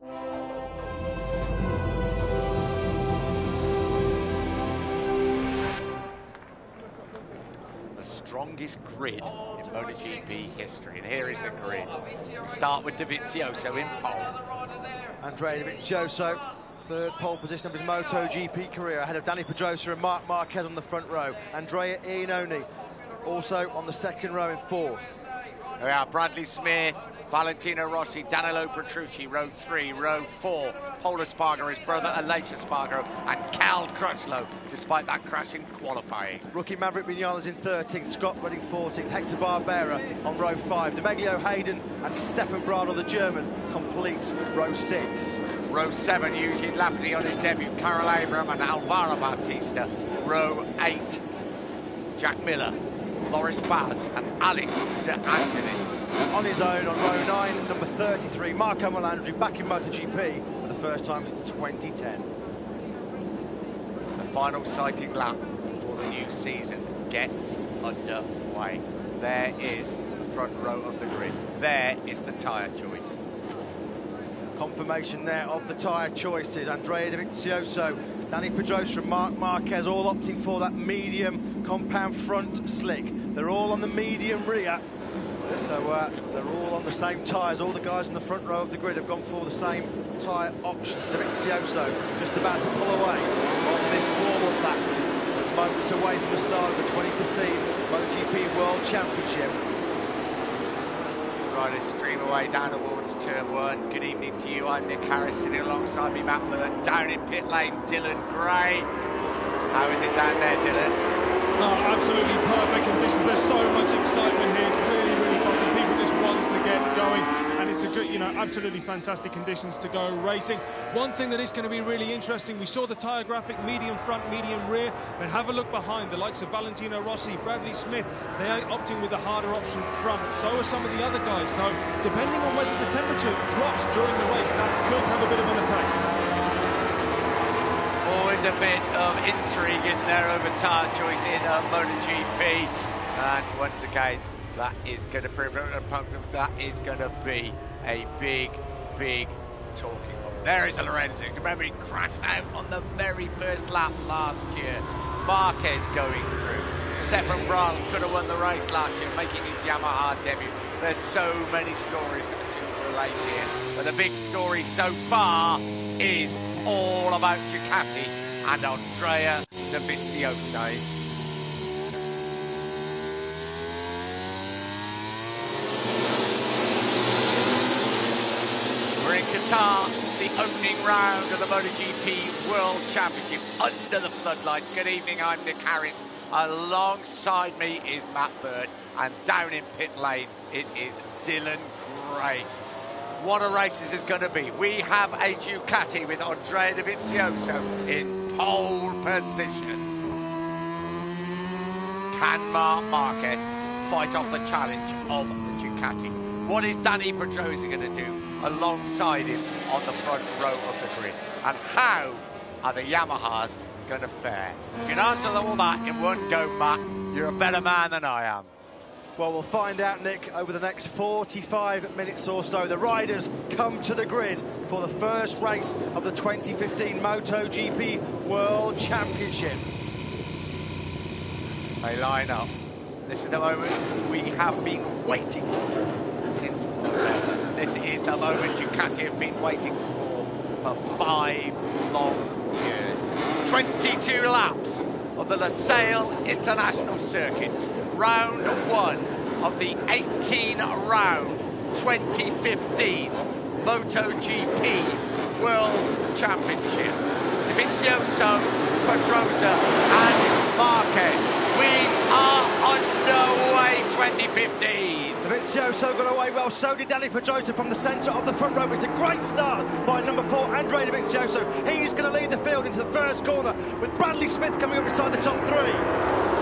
The strongest grid in Motogp history, and here is the grid. We start with Dovizioso in pole. Andrea Dovizioso, third pole position of his MotoGP career, ahead of Danny Pedrosa and Marc Marquez on the front row. Andrea Iannone also on the second row in fourth. There we are, Bradley Smith, Valentino Rossi, Danilo Petrucci, row 3, row 4, Paul Espargaro, his brother Aleix Espargaro, and Cal Crutchlow, despite that crash in qualifying. Rookie Maverick Vinales in 13th, Scott Redding 14th, Hector Barbera on row 5, Demeglio Hayden and Stefan Bradl, the German, completes row 6. Row 7, Eugene Lafferty on his debut, Carol Abram and Alvaro Bautista. Row 8, Jack Miller, Loris Baz and Alex De Angelis. On his own on row 9, number 33, Marco Melandri, back in MotoGP for the first time since 2010. The final sighting lap for the new season gets underway. There is the front row of the grid. There is the tyre choice. Confirmation there of the tyre choices. Andrea Dovizioso, Danny Pedrosa and Marc Marquez all opting for that medium compound front slick. They're all on the medium rear. So they're all on the same tyres. All the guys in the front row of the grid have gone for the same tyre options. Dovizioso just about to pull away on this warm-up lap. Moments away from the start of the 2015 MotoGP World Championship. Riders stream away down towards turn 1. Good evening to you. I'm Nick Harris, sitting alongside me, Matt Miller. Down in pit lane, Dylan Gray. How is it down there, Dylan? Oh, absolutely perfect conditions. There's so much excitement here. It's really, really buzzing. People just want to get going, and it's a good, absolutely fantastic conditions to go racing. One thing that is going to be really interesting, we saw the tyre graphic, medium front, medium rear, but have a look behind. The likes of Valentino Rossi, Bradley Smith, they are opting with the harder option front. So are some of the other guys. So depending on whether the temperature drops during the race, that could have a bit of an effect. Always a bit of intrigue, isn't there, over tyre choice in MotoGP. And once again, that is going to prove that is going to be a big, big talking point. There is a Lorenzo. Remember, he crashed out on the very first lap last year. Marquez going through. Stefan Bradl could have won the race last year, making his Yamaha debut. There's so many stories to relate here, but the big story so far is all about Ducati and Andrea Dovizioso. We're in Qatar. It's the opening round of the MotoGP World Championship under the floodlights. Good evening, I'm Nick Harris. Alongside me is Matt Bird, and down in pit lane it is Dylan Gray. What a race this is going to be. We have a Ducati with Andrea Dovizioso in pole position. Can Marc Marquez fight off the challenge of the Ducati? What is Danny Pedrosa going to do alongside him on the front row of the grid? And how are the Yamahas going to fare? You can answer all that in one go, Matt. You're a better man than I am. Well, we'll find out, Nick, over the next 45 minutes or so. The riders come to the grid for the first race of the 2015 MotoGP World Championship. They line up. This is the moment we have been waiting for since November. This is the moment Ducati have been waiting for 5 long years. 22 laps of the Losail International Circuit. Round 1 of the 18-round 2015 MotoGP World Championship. Dovizioso, Pedrosa and Marquez. We are underway 2015. Dovizioso got away well, so did Danny Pedrosa from the centre of the front row. It's a great start by number 4, Andrea Dovizioso. He's going to lead the field into the first corner with Bradley Smith coming up beside the top 3.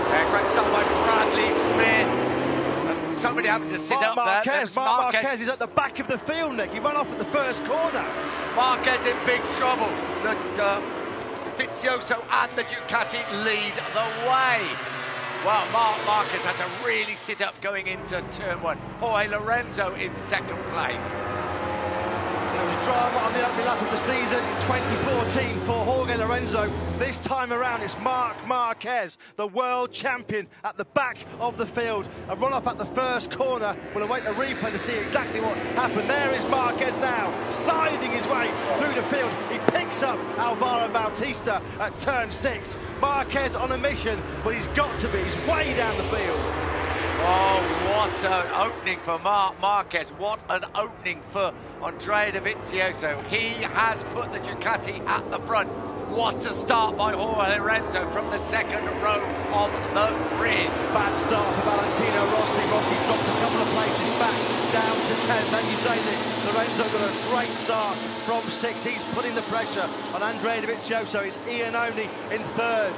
Yeah, great start by Bradley Smith. And somebody having to sit up there. Marc Marquez is at the back of the field, Nick. He ran off at the first corner. Marquez in big trouble. Dovizioso and the Ducati lead the way. Well, Marc Marquez had to really sit up going into turn 1. Jorge Lorenzo in second place. There was drama on the opening lap of the season in 2014 for Jorge Lorenzo. This time around, it's Marc Marquez, the world champion, at the back of the field. A run-off at the first corner. We'll await a replay to see exactly what happened. There is Marquez now, siding his way through the field. He picks up Alvaro Bautista at turn 6. Marquez on a mission, but he's got to be. He's way down the field. Oh, what an opening for Marc Marquez. What an opening for Andrea Dovizioso. He has put the Ducati at the front. What a start by Jorge Lorenzo from the second row of the grid. Bad start for Valentino Rossi. Rossi dropped a couple of places back down to 10. Then you say that Lorenzo got a great start from 6. He's putting the pressure on Andrea Dovizioso. It's Iannone in third.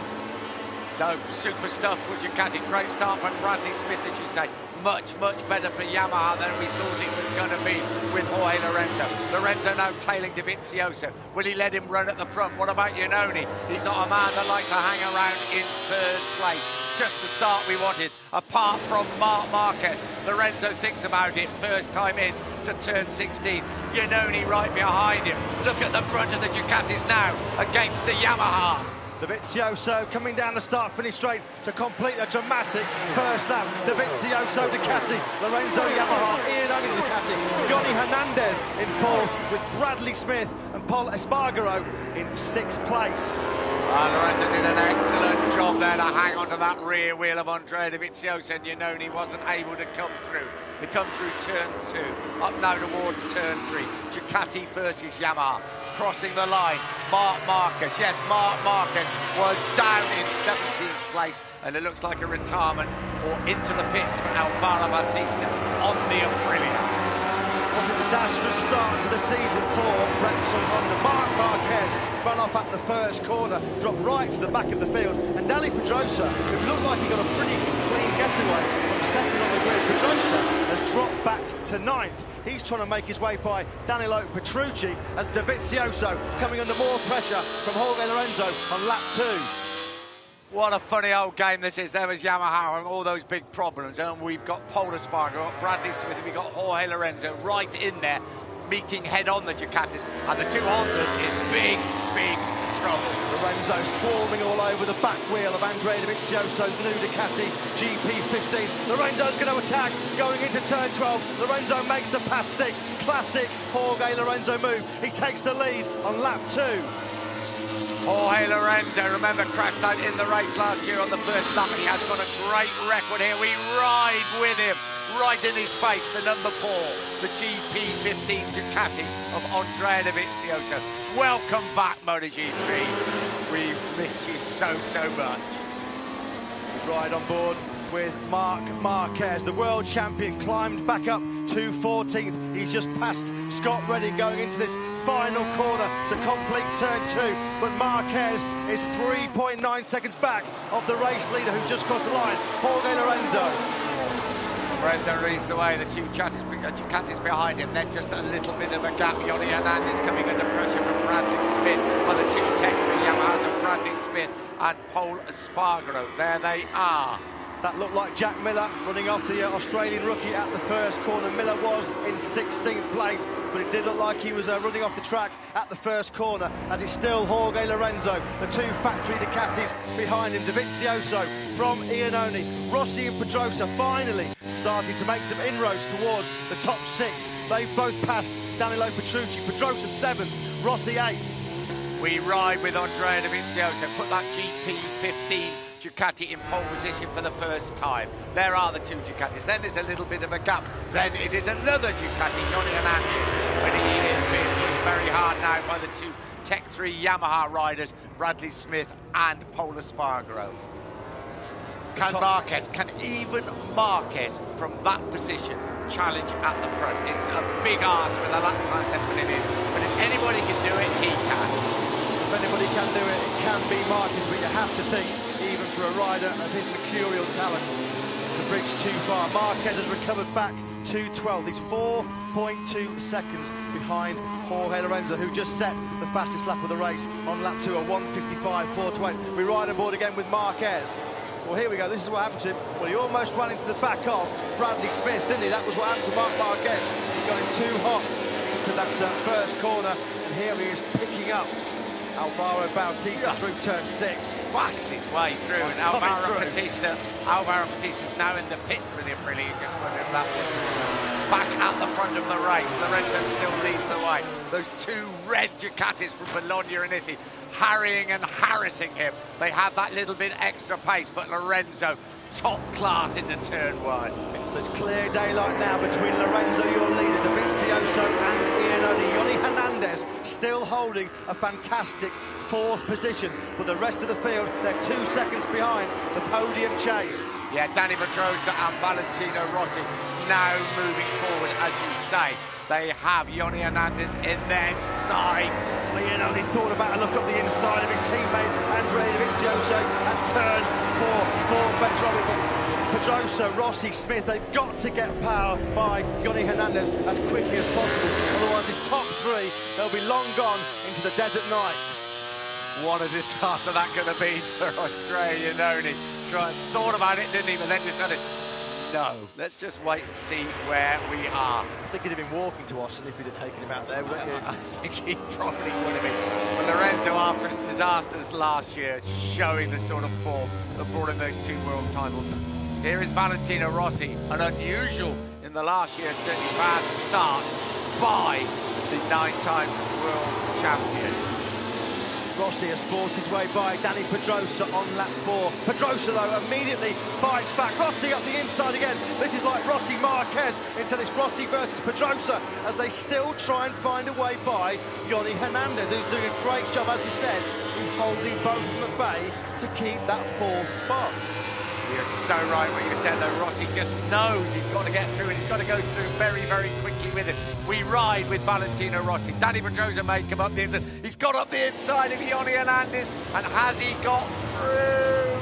So, super stuff for Ducati. Great start from Bradley Smith, as you say. Much, much better for Yamaha than we thought it was going to be with Jorge Lorenzo. Lorenzo now tailing Dovizioso. Will he let him run at the front? What about Iannone? He's not a man that likes to hang around in third place. Just the start we wanted, apart from Marc Marquez. Lorenzo thinks about it, first time in to turn 16. Iannone right behind him. Look at the front of the Ducatis now against the Yamahas. Dovizioso coming down the start-finish straight to complete a dramatic first lap. Dovizioso, Ducati, Lorenzo, Yamaha, Iannone, Ducati, Johnny Hernandez in fourth with Bradley Smith and Paul Espargaro in 6th place. Lorenzo did an excellent job there to hang on to that rear wheel of Andrea Dovizioso, and Iannone wasn't able to come through. They come through turn 2, up now towards turn 3. Ducati versus Yamaha. Crossing the line, Marc Marquez. Yes, Marc Marquez was down in 17th place, and it looks like a retirement or into the pits for Alvaro Bautista on the Aprilia. What a disastrous start to the season for Repsol Honda. Marc Marquez ran off at the first corner, dropped right to the back of the field, and Dani Pedrosa, who looked like he got a pretty clean getaway from second on the grid. Pedrosa has dropped back to 9th. He's trying to make his way by Danilo Petrucci as Dovizioso coming under more pressure from Jorge Lorenzo on lap 2. What a funny old game this is. There was Yamaha and all those big problems, and we've got Paul Espargaro, we've got Bradley Smith, we've got Jorge Lorenzo right in there, meeting head-on the Ducatis, and the two Hondas in big, big trouble. Lorenzo swarming all over the back wheel of Andrea Dovizioso's new Ducati GP15. Lorenzo's going to attack, going into turn 12. Lorenzo makes the pass stick. Classic Jorge Lorenzo move. He takes the lead on lap 2. Jorge Lorenzo, remember, crashed out in the race last year on the first lap, and he has got a great record here. We ride with him, right in his face, the number 4, the GP15 Ducati of Andrea Dovizioso. Welcome back, Motogp. We've missed you so, so much. We ride on board with Marc Marquez, the world champion, climbed back up to 14th. He's just passed Scott Redding going into this final corner to complete turn 2. But Marquez is 3.9 seconds back of the race leader who's just crossed the line, Jorge Lorenzo. Lorenzo reads the way, the two Ducatis behind him, then just a little bit of a gap. Johnny Hernandez coming under pressure from Bradley Smith on the two Tech 3 Yamahas of Bradley Smith and Paul Espargaro. There they are. That looked like Jack Miller running off the Australian rookie at the first corner. Miller was in 16th place, but it did look like he was running off the track at the first corner, as it's still Jorge Lorenzo, the two factory Ducatis behind him. Dovizioso from Iannone. Rossi and Pedrosa finally starting to make some inroads towards the top 6. They've both passed Danilo Petrucci. Pedrosa 7th, Rossi 8th. We ride with Andrea Dovizioso, put that GP15 Ducati in pole position for the first time. There are the two Ducatis. Then there's a little bit of a gap. Then it is another Ducati, Johnny Hernandez. But he is being pushed very hard now by the two Tech 3 Yamaha riders, Bradley Smith and Paul Espargaro. Can even Marquez from that position challenge at the front? It's a big ask with the lap times they're putting in. But if anybody can do it, he can. If anybody can do it, it can be Marquez, but you have to think, even for a rider of his mercurial talent, it's a bridge too far. Marquez has recovered back to 12th. He's 4.2 seconds behind Jorge Lorenzo, who just set the fastest lap of the race on lap 2, a 1:55.428. We ride on board again with Marquez. Well, here we go. This is what happened to him. Well, he almost ran into the back of Bradley Smith, didn't he? That was what happened to Marc Marquez. He got him too hot in into that first corner, and here he is picking up Alvaro Bautista through turn 6. Fast his way through, and Alvaro Bautista's now in the pits with the Aprilia. Just wondering if that was back at the front of the race. Lorenzo still leads the way. Those two red Ducatis from Bologna in Italy, harrying and harassing him. They have that little bit extra pace, but Lorenzo, top class into turn 1. There's clear daylight now between Lorenzo, your leader, Dovizioso and Iannone. Yoni Hernandez still holding a fantastic 4th position, but the rest of the field, they're 2 seconds behind the podium chase. Yeah, Dani Pedrosa and Valentino Rossi now moving forward, as you say. They have Yoni Hernandez in their sights. Iannone thought about a look up the inside of his teammate, Andrea Dovizioso, at turn 4 better of it. Pedrosa, Rossi, Smith, they've got to get power by Yoni Hernandez as quickly as possible. Otherwise, his top 3, they'll be long gone into the desert night. What a disaster that could have been for Andrea Iannone. Thought about it, didn't he? But then decided, no, let's just wait and see where we are. I think he'd have been walking to Austin if he'd have taken him out there, wouldn't you? I think he probably would have been. But Lorenzo, after his disasters last year, showing the sort of form that brought him those 2 world titles. Here is Valentino Rossi, an unusual in the last year, certainly bad start by the 9-time world champion. Rossi has fought his way by Dani Pedrosa on lap 4. Pedrosa, though, immediately fights back. Rossi up the inside again. This is like Rossi Marquez. Instead, it's Rossi versus Pedrosa as they still try and find a way by Yoni Hernandez, who's doing a great job, as you said, in holding both of them at bay to keep that 4th spot. You're so right what you said, though. Rossi just knows he's got to get through, and he's got to go through very, very quickly with it. We ride with Valentino Rossi. Dani Pedrosa may come up the inside. He's got up the inside of Yoni Hernandez, and has he got through?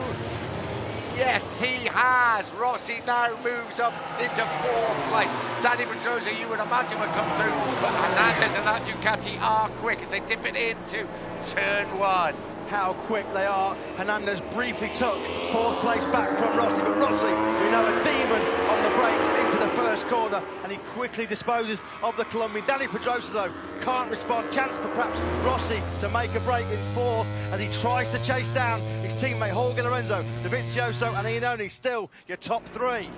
Yes, he has. Rossi now moves up into 4th place. Dani Pedrosa, you would imagine, would come through, but Hernandez and that Ducati are quick as they dip it into turn 1. How quick they are. Hernandez briefly took 4th place back from Rossi, but Rossi, we know, a demon on the brakes into the first corner, and he quickly disposes of the Colombian. Dani Pedrosa, though, can't respond. Chance for perhaps Rossi to make a break in 4th as he tries to chase down his teammate Jorge Lorenzo. Dovizioso and Iannone still your top 3.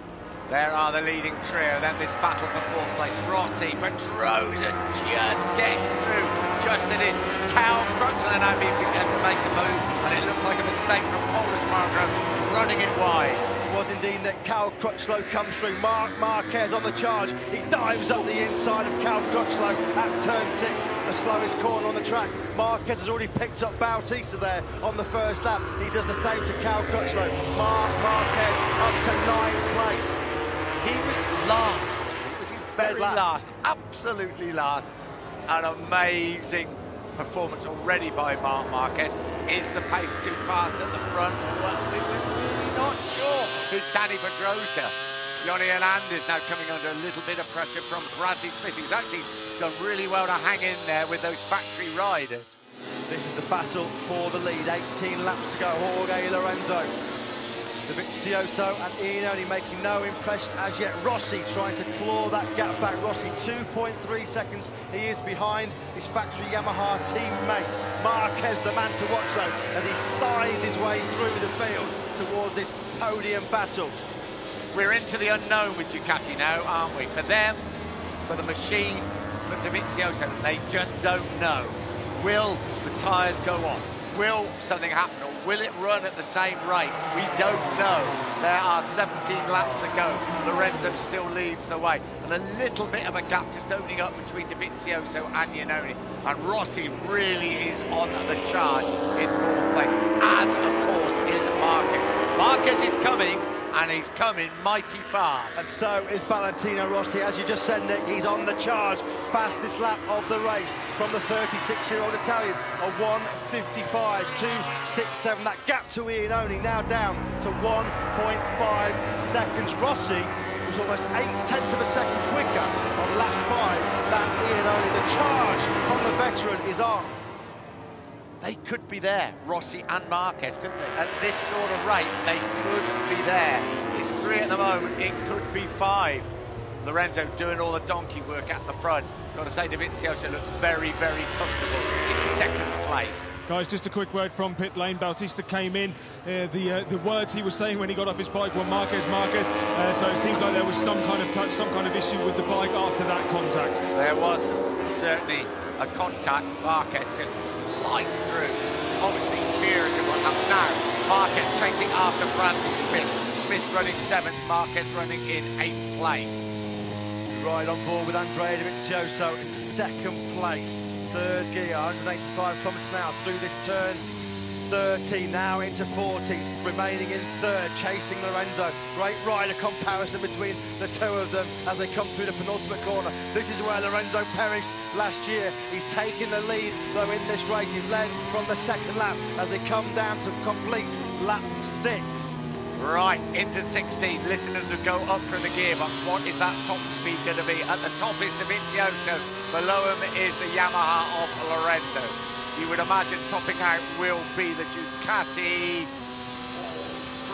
There are the leading trio. Then this battle for 4th place. Rossi, Pedrosa just gets through. Just it is. Cal Crutchlow now being able to make a move, and it looks like a mistake from Paulus Marco running it wide. It was indeed that Cal Crutchlow comes through. Marc Marquez on the charge. He dives up the inside of Cal Crutchlow at turn 6, the slowest corner on the track. Marquez has already picked up Bautista there on the first lap. He does the same to Cal Crutchlow. Marc Marquez up to 9th place. He was last. He was in very last. Absolutely last. An amazing performance already by Marc Marquez. Is the pace too fast at the front? Well, we're really not sure. It's Dani Pedrosa. Yoni Hernandez now coming under a little bit of pressure from Bradley Smith, who's actually done really well to hang in there with those factory riders. This is the battle for the lead. 18 laps to go. Jorge Lorenzo, Dovizioso and Iannone making no impression as yet. Rossi trying to claw that gap back. Rossi 2.3 seconds. He is behind his factory Yamaha teammate. Marquez, the man to watch though, as he slides his way through the field towards this podium battle. We're into the unknown with Ducati now, aren't we? For them, for the machine, for Dovizioso, they just don't know. Will the tyres go on? Will something happen, or will it run at the same rate? We don't know. There are 17 laps to go. Lorenzo still leads the way, and a little bit of a gap just opening up between Dovizioso and Iannone. And Rossi really is on the charge in 4th place, as of course is Marquez. Marquez is coming, and he's coming mighty far. And so is Valentino Rossi. As you just said, Nick, he's on the charge. Fastest lap of the race from the 36-year-old Italian. A 1:55.267. That gap to Iannone now down to 1.5 seconds. Rossi was almost 0.8 of a second quicker on lap 5 than Iannone. The charge from the veteran is on. They could be there, Rossi and Marquez, couldn't they? At this sort of rate, they could be there. It's 3 at the moment, it could be 5. Lorenzo doing all the donkey work at the front, got to say, Dovizioso looks very, very comfortable in second place. Guys, just a quick word from pit lane. Bautista came in. The words he was saying when he got off his bike were Marquez, Marquez. So it seems like there was some kind of touch, some kind of issue with the bike after that contact. There was certainly a contact. Marquez just sliced through. Obviously furious at what happened now. Marquez chasing after Bradley Smith. Smith running 7th, Marquez running in 8th place. Right on board with Andrea Dovizioso in second place. Third gear, 185 kilometres an hour through this turn 30, now into 40s, remaining in third, chasing Lorenzo. Great rider comparison between the two of them as they come through the penultimate corner. This is where Lorenzo perished last year. He's taking the lead, though, in this race. He's led from the second lap as they come down to complete lap 6. Right, into 16, listening to go up through the gearbox. What is that top speed going to be? At the top is Dovizioso, below him is the Yamaha of Lorenzo. You would imagine topping out will be the Ducati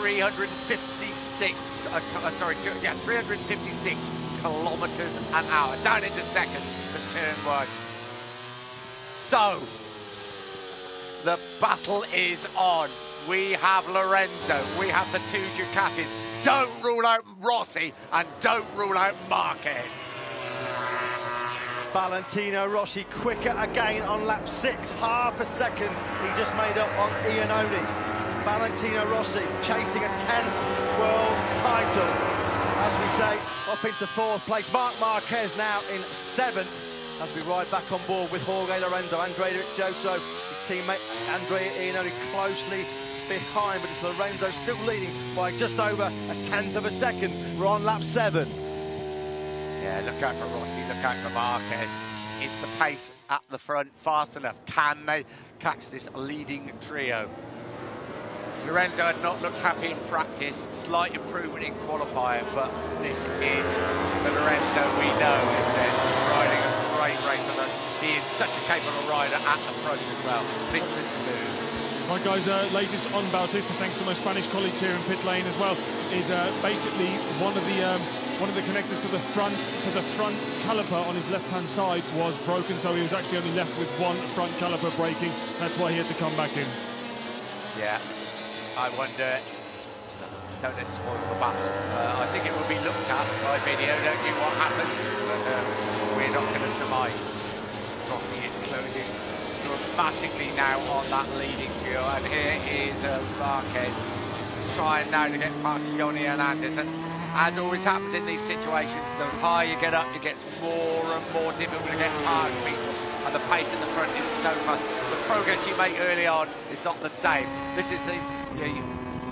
356 kilometres an hour. Down into second for turn 1. So, the battle is on. We have Lorenzo, we have the 2 Ducatis. Don't rule out Rossi and don't rule out Marquez. Valentino Rossi quicker again on lap 6, half a second he just made up on Iannone. Valentino Rossi chasing a 10th world title. As we say, up into 4th place. Marc Marquez now in 7th as we ride back on board with Jorge Lorenzo. Andrea Dovizioso, his teammate Andrea Iannone closely behind, but it's Lorenzo still leading by just over a 10th of a second. We're on lap 7. Yeah, look out for Rossi, look out for Marquez. Is the pace at the front fast enough? Can they catch this leading trio? Lorenzo had not looked happy in practice, slight improvement in qualifying, but this is the Lorenzo we know, isn't it? Riding a great race on us. He is such a capable rider at the front as well. Mr. Smooth. Right, guys, latest on Bautista, thanks to my Spanish colleagues here in pit lane as well, is basically one of the connectors to the front caliper on his left-hand side was broken, so he was actually only left with one front caliper breaking. That's why he had to come back in. Yeah, I wonder. Don't let's spoil the battle. I think it will be looked at by video, don't you? What happened? But we're not going to surmise. Rossi is closing dramatically now on that leading trio, and here is Marquez trying now to get past Johnny Hernandez, and as always happens in these situations, the higher you get up, it gets more and more difficult to get past people, and the pace in the front is so much. The progress you make early on is not the same. This is the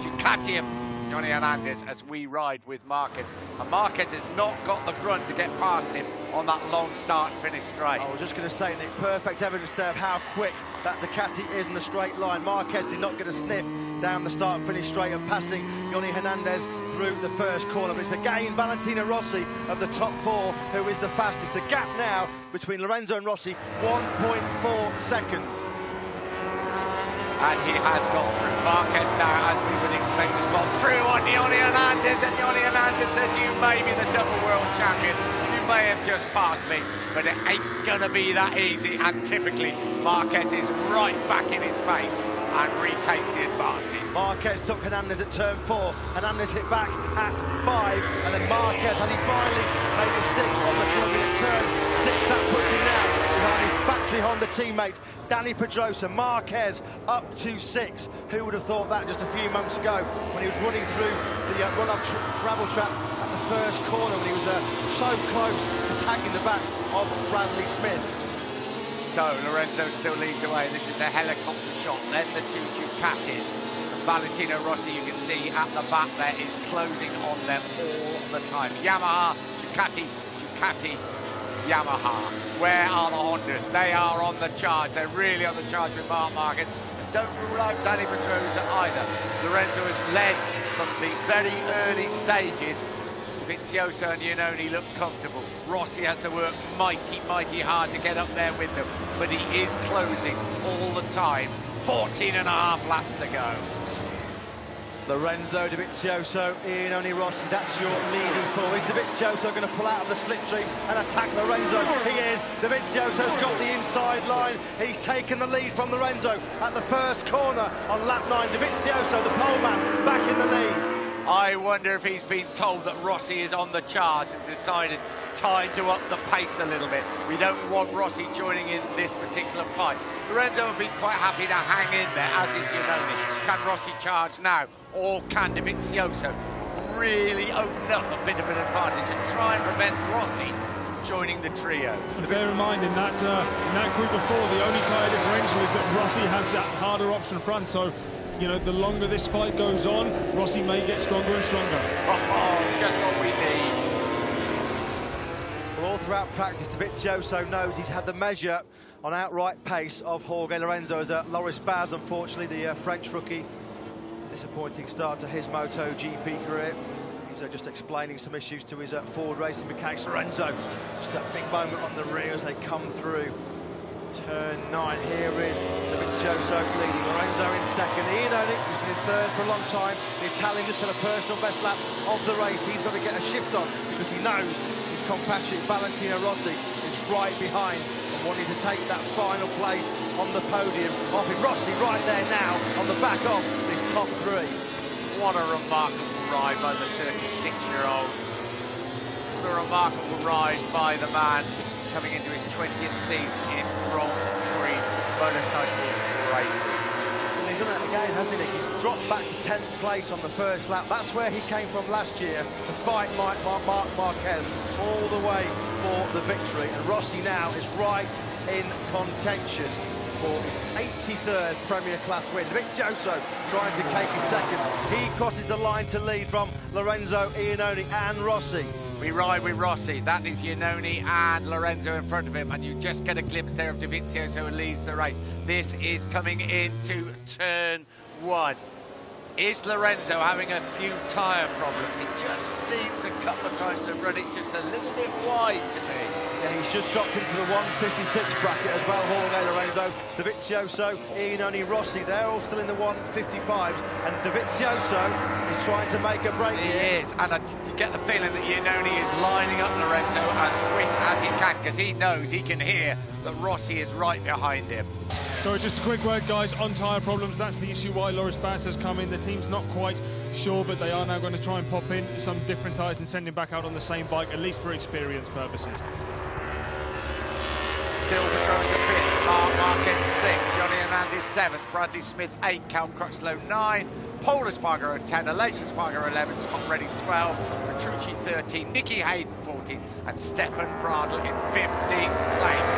Ducati of Johnny Hernandez as we ride with Marquez, and Marquez has not got the grunt to get past him on that long start-finish straight. I was just going to say, Nick, perfect evidence there of how quick that Ducati is in the straight line. Marquez did not get a sniff down the start-finish straight and passing Johnny Hernandez through the first corner. But it's again Valentino Rossi of the top 4 who is the fastest. The gap now between Lorenzo and Rossi, 1.4 seconds. And he has got through. Marquez now, as we would expect, has got through on Johnny Hernandez, and Johnny Hernandez says, you may be the double world champion, you may have just passed me, but it ain't gonna be that easy. And typically Marquez is right back in his face and retakes the advantage. Marquez took Hernandez at turn 4, Hernandez hit back at 5, and then Marquez, and he finally made a stick on the club at turn 6. That puts him now behind his factory Honda teammate Danny Pedrosa. Marquez up to 6. Who would have thought that just a few months ago when he was running through the run-off gravel trap at the first corner, when he was so close to tagging the back of Bradley Smith. So Lorenzo still leads away. This is the helicopter shot. Then the 2 Ducatis. Valentino Rossi, you can see at the back there, is closing on them all the time. Yamaha, Ducati, Ducati, Yamaha. Where are the Hondas? They are on the charge. They're really on the charge with Marc Marquez. And don't rule out Danny Pedrosa either. Lorenzo has led from the very early stages. Dovizioso and Iannone look comfortable. Rossi has to work mighty, mighty hard to get up there with them, but he is closing all the time. 14.5 laps to go. Lorenzo, Dovizioso, Iannone Rossi, that's your leading four. Is Dovizioso going to pull out of the slipstream and attack Lorenzo? He is. Dovizioso's got the inside line. He's taken the lead from Lorenzo at the first corner on lap 9. Dovizioso, the pole man, back in the lead. I wonder if he's been told that Rossi is on the charge and decided time to up the pace a little bit. We don't want Rossi joining in this particular fight. Lorenzo will be quite happy to hang in there, as is Iannone. Can Rossi charge now, or can Dovizioso really open up a bit of an advantage and try and prevent Rossi from joining the trio? And bear in mind, in that group of four, the only tyre differential is that Rossi has that harder option front, so you know, the longer this fight goes on, Rossi may get stronger and stronger. Oh, just what we need. Well, all throughout practice, Dovizioso knows he's had the measure on outright pace of Jorge Lorenzo as Loris Baz, unfortunately, the French rookie. Disappointing start to his Motogp career. He's just explaining some issues to his Ford Racing mechanics. Lorenzo, just a big moment on the rear as they come through. Turn 9, here is Dovizioso leading, Lorenzo in second. Iannone, who's been in third for a long time. The Italian just had a personal best lap of the race. He's got to get a shift on because he knows his compatriot Valentino Rossi is right behind and wanting to take that final place on the podium. Off him, Rossi right there now on the back of his top three. What a remarkable ride by the 36-year-old. What a remarkable ride by the man coming into his 20th season in Grand Prix motorcycle racing. And he's done it again, hasn't he? He dropped back to 10th place on the first lap. That's where he came from last year to fight Marc Marquez all the way for the victory. And Rossi now is right in contention for his 83rd Premier Class win. Dovizioso trying to take his second. He crosses the line to lead from Lorenzo, Iannone and Rossi. We ride with Rossi. That is Iannone and Lorenzo in front of him, and you just get a glimpse there of Dovizioso who leads the race. This is coming into turn 1. Is Lorenzo having a few tyre problems? He just seems a couple of times to run it just a little bit wide to me. Yeah, he's just dropped into the 156 bracket as well, Jorge Lorenzo. Dovizioso, Iannone, Rossi, they're all still in the 155s, and Dovizioso is trying to make a break He here. is, and you get the feeling that Iannone is lining up Lorenzo as quick as he can, because he knows, he can hear that Rossi is right behind him. So just a quick word, guys, on tyre problems. That's the issue why Loris Baz has come in. The team's not quite sure, but they are now going to try and pop in some different tyres and send him back out on the same bike, at least for experience purposes. Still Pedrosa 5th, Marc Marquez 6th, Johnny Hernandez 7th, Bradley Smith 8th, Cal Crutchlow 9th, Paul Espargaro 10th, Aleix Espargaro 11th, Scott Redding 12th, Petrucci 13th, Nicky Hayden 14th, and Stefan Bradl in 15th place.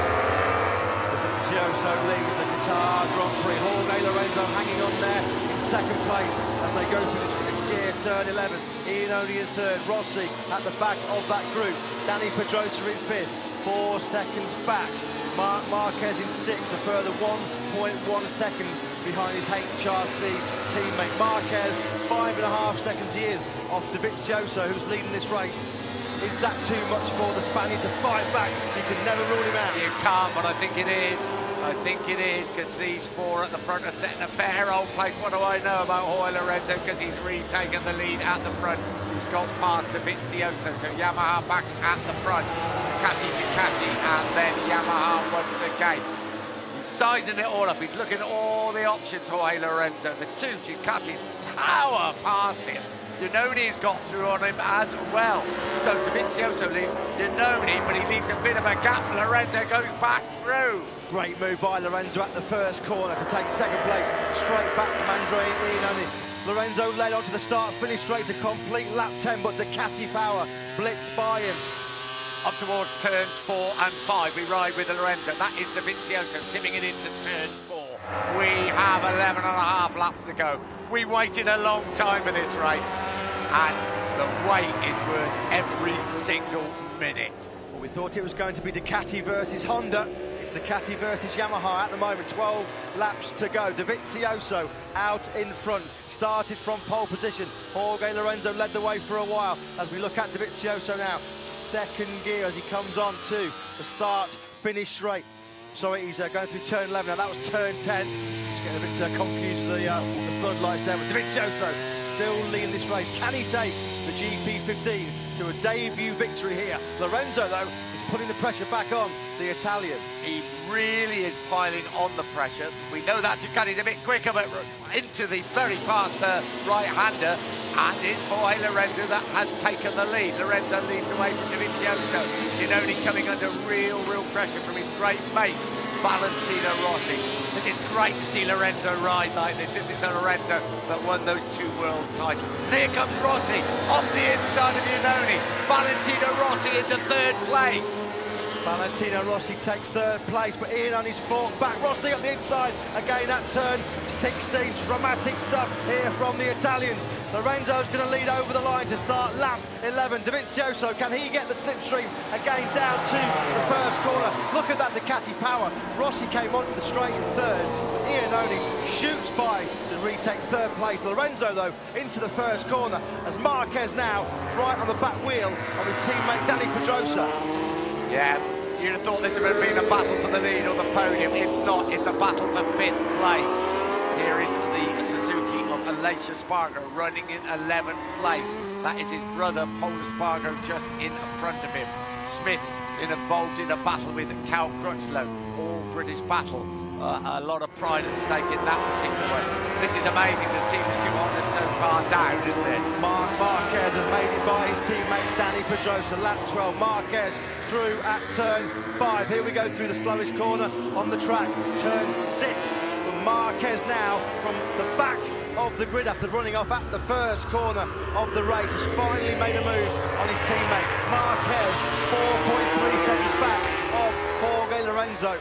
Dovizioso leads the Qatar Grand Prix. Jorge Lorenzo hanging on there in second place as they go through this fifth gear, turn 11. Iannone in third, Rossi at the back of that group. Danny Pedrosa in fifth, 4 seconds back. Marc Marquez in sixth, a further 1.1 seconds behind his HRC teammate. Marquez, 5.5 seconds he is off Dovizioso, who's leading this race. Is that too much for the Spaniard to fight back? You can never rule him out. You can't, but I think it is. I think it is, because these four at the front are setting a fair old pace. What do I know about Jorge Lorenzo? Because he's retaken the lead at the front. He's got past Dovizioso, so Yamaha back at the front. Ducati, and then Yamaha once again. He's sizing it all up. He's looking at all the options, Jorge Lorenzo. The two Ducatis power past him. Iannone's got through on him as well. So Dovizioso leads Iannone, but he leaves a bit of a gap. Lorenzo goes back through. Great move by Lorenzo at the first corner to take second place, straight back from Andrea Iannone. Lorenzo led on to the start, finished straight to complete lap 10, but Ducati power blitzed by him. Up towards turns 4 and 5, we ride with Lorenzo. That is Dovizioso tipping it into turn 4. We have 11.5 laps to go. We waited a long time for this race, and the wait is worth every single minute. Well, we thought it was going to be Ducati versus Honda. It's Ducati versus Yamaha at the moment. 12 laps to go. Dovizioso out in front, started from pole position. Jorge Lorenzo led the way for a while. As we look at Dovizioso now, second gear as he comes on to the start, finish straight. Sorry, he's going through turn 11 now. That was turn 10. Just getting a bit confused with the floodlights there. But Dovizioso still leading this race. Can he take the GP15 to a debut victory here? Lorenzo, though, is putting the pressure back on the Italian. He really is piling on the pressure. We know that Ducati's a bit quicker, but into the very fast right-hander, and it's Jorge Lorenzo that has taken the lead. Lorenzo leads away from Dovizioso. Ginoni coming under real pressure from his great mate, Valentino Rossi. This is great to see Lorenzo ride like this. This is the Lorenzo that won those 2 world titles. And here comes Rossi off the inside of Ginoni. Valentino Rossi into 3rd place. Valentino Rossi takes 3rd place, but Iannoni's fought back. Rossi on the inside, again at turn 16. Dramatic stuff here from the Italians. Lorenzo's going to lead over the line to start lap 11. Dovizioso, can he get the slipstream? Again down to the first corner. Look at that Ducati power. Rossi came onto the straight in 3rd. Iannoni shoots by to retake 3rd place. Lorenzo, though, into the first corner as Marquez now right on the back wheel of his teammate Dani Pedrosa. Yeah, you'd have thought this would have been a battle for the lead or the podium. It's not. It's a battle for 5th place. Here is the Suzuki of Alessio Spargo running in 11th place. That is his brother, Paul Spargo, just in front of him. Smith involved in a battle with Cal Crutchlow. All British battle. A lot of pride at stake in that particular one. This is amazing to see the 2 Hondas so far down, isn't it? Marquez has made it by his teammate Dani Pedrosa. Lap 12, Marquez through at turn 5. Here we go through the slowest corner on the track, turn 6. But Marquez now from the back of the grid after running off at the first corner of the race has finally made a move on his teammate. Marquez 4.3 seconds back of Jorge Lorenzo.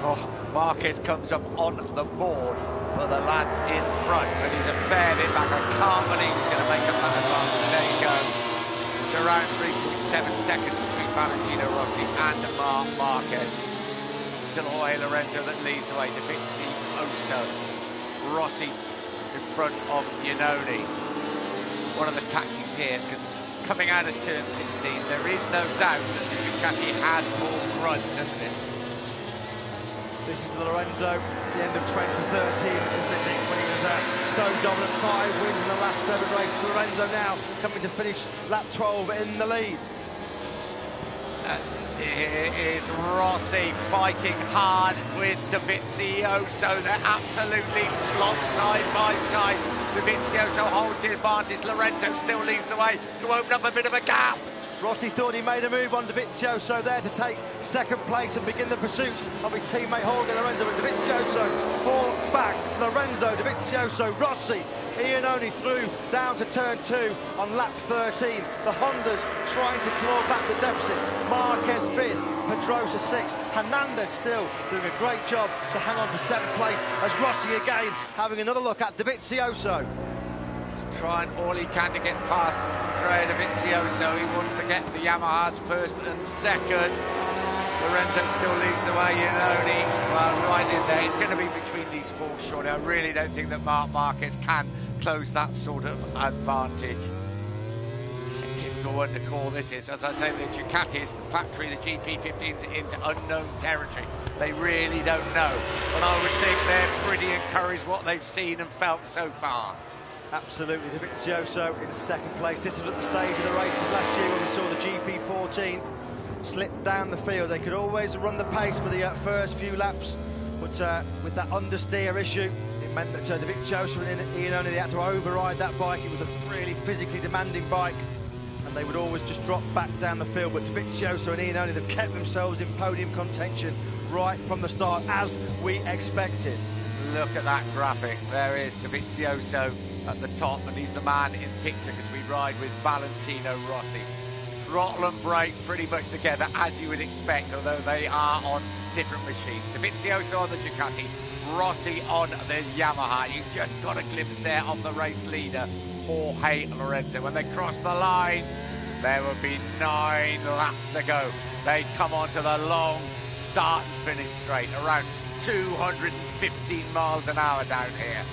Oh, Marquez comes up on the board for the lads in front, but he's a fair bit back. I can't believe he's going to make up that advantage. There you go. It's around 3.7 seconds between Valentino Rossi and Marquez. Still Jorge Lorenzo that leads away. Dovizioso. Rossi in front of Ginoni. One of the tactics here, because coming out of turn 16, there is no doubt that the Ducati has more grunt, doesn't it? This is Lorenzo, the end of 2013, isn't it, Nick, when he was so dominant, 5 wins in the last 7 races. Lorenzo now coming to finish lap 12 in the lead. Here is Rossi fighting hard with Dovizioso. They're absolutely slogged side by side. Dovizioso holds the advantage. Lorenzo still leads the way to open up a bit of a gap. Rossi thought he made a move on Dovizioso there to take 2nd place and begin the pursuit of his teammate Jorge Lorenzo, but Dovizioso fought back. Lorenzo, Dovizioso, Rossi, Iannoni through down to turn 2 on lap 13. The Hondas trying to claw back the deficit. Marquez 5th, Pedrosa 6th. Hernandez still doing a great job to hang on to 7th place as Rossi again having another look at Dovizioso. He's trying all he can to get past Andrea Dovizioso. He wants to get the Yamahas 1st and 2nd. Lorenzo still leads the way, Ginoni. Well, right in there. It's going to be between these 4 shortly. I really don't think that Marc Marquez can close that sort of advantage. It's a difficult one to call this is. As I say, the Ducati is the factory, the GP15's into unknown territory. They really don't know. But I would think they're pretty encouraged what they've seen and felt so far. Absolutely, Dovizioso in 2nd place. This was at the stage of the races last year when we saw the GP14 slip down the field. They could always run the pace for the first few laps, but with that understeer issue, it meant that Dovizioso and Iannoni, they had to override that bike. It was a really physically demanding bike, and they would always just drop back down the field. But Dovizioso and Iannoni, they've kept themselves in podium contention right from the start, as we expected. Look at that graphic. There is Dovizioso at the top, and he's the man in picture because we ride with Valentino Rossi. Throttle and brake pretty much together, as you would expect, although they are on different machines. Dovizioso on the Ducati, Rossi on the Yamaha. You've just got a glimpse there of the race leader, Jorge Lorenzo. When they cross the line, there will be 9 laps to go. They come onto the long start and finish straight, around 215 miles an hour down here.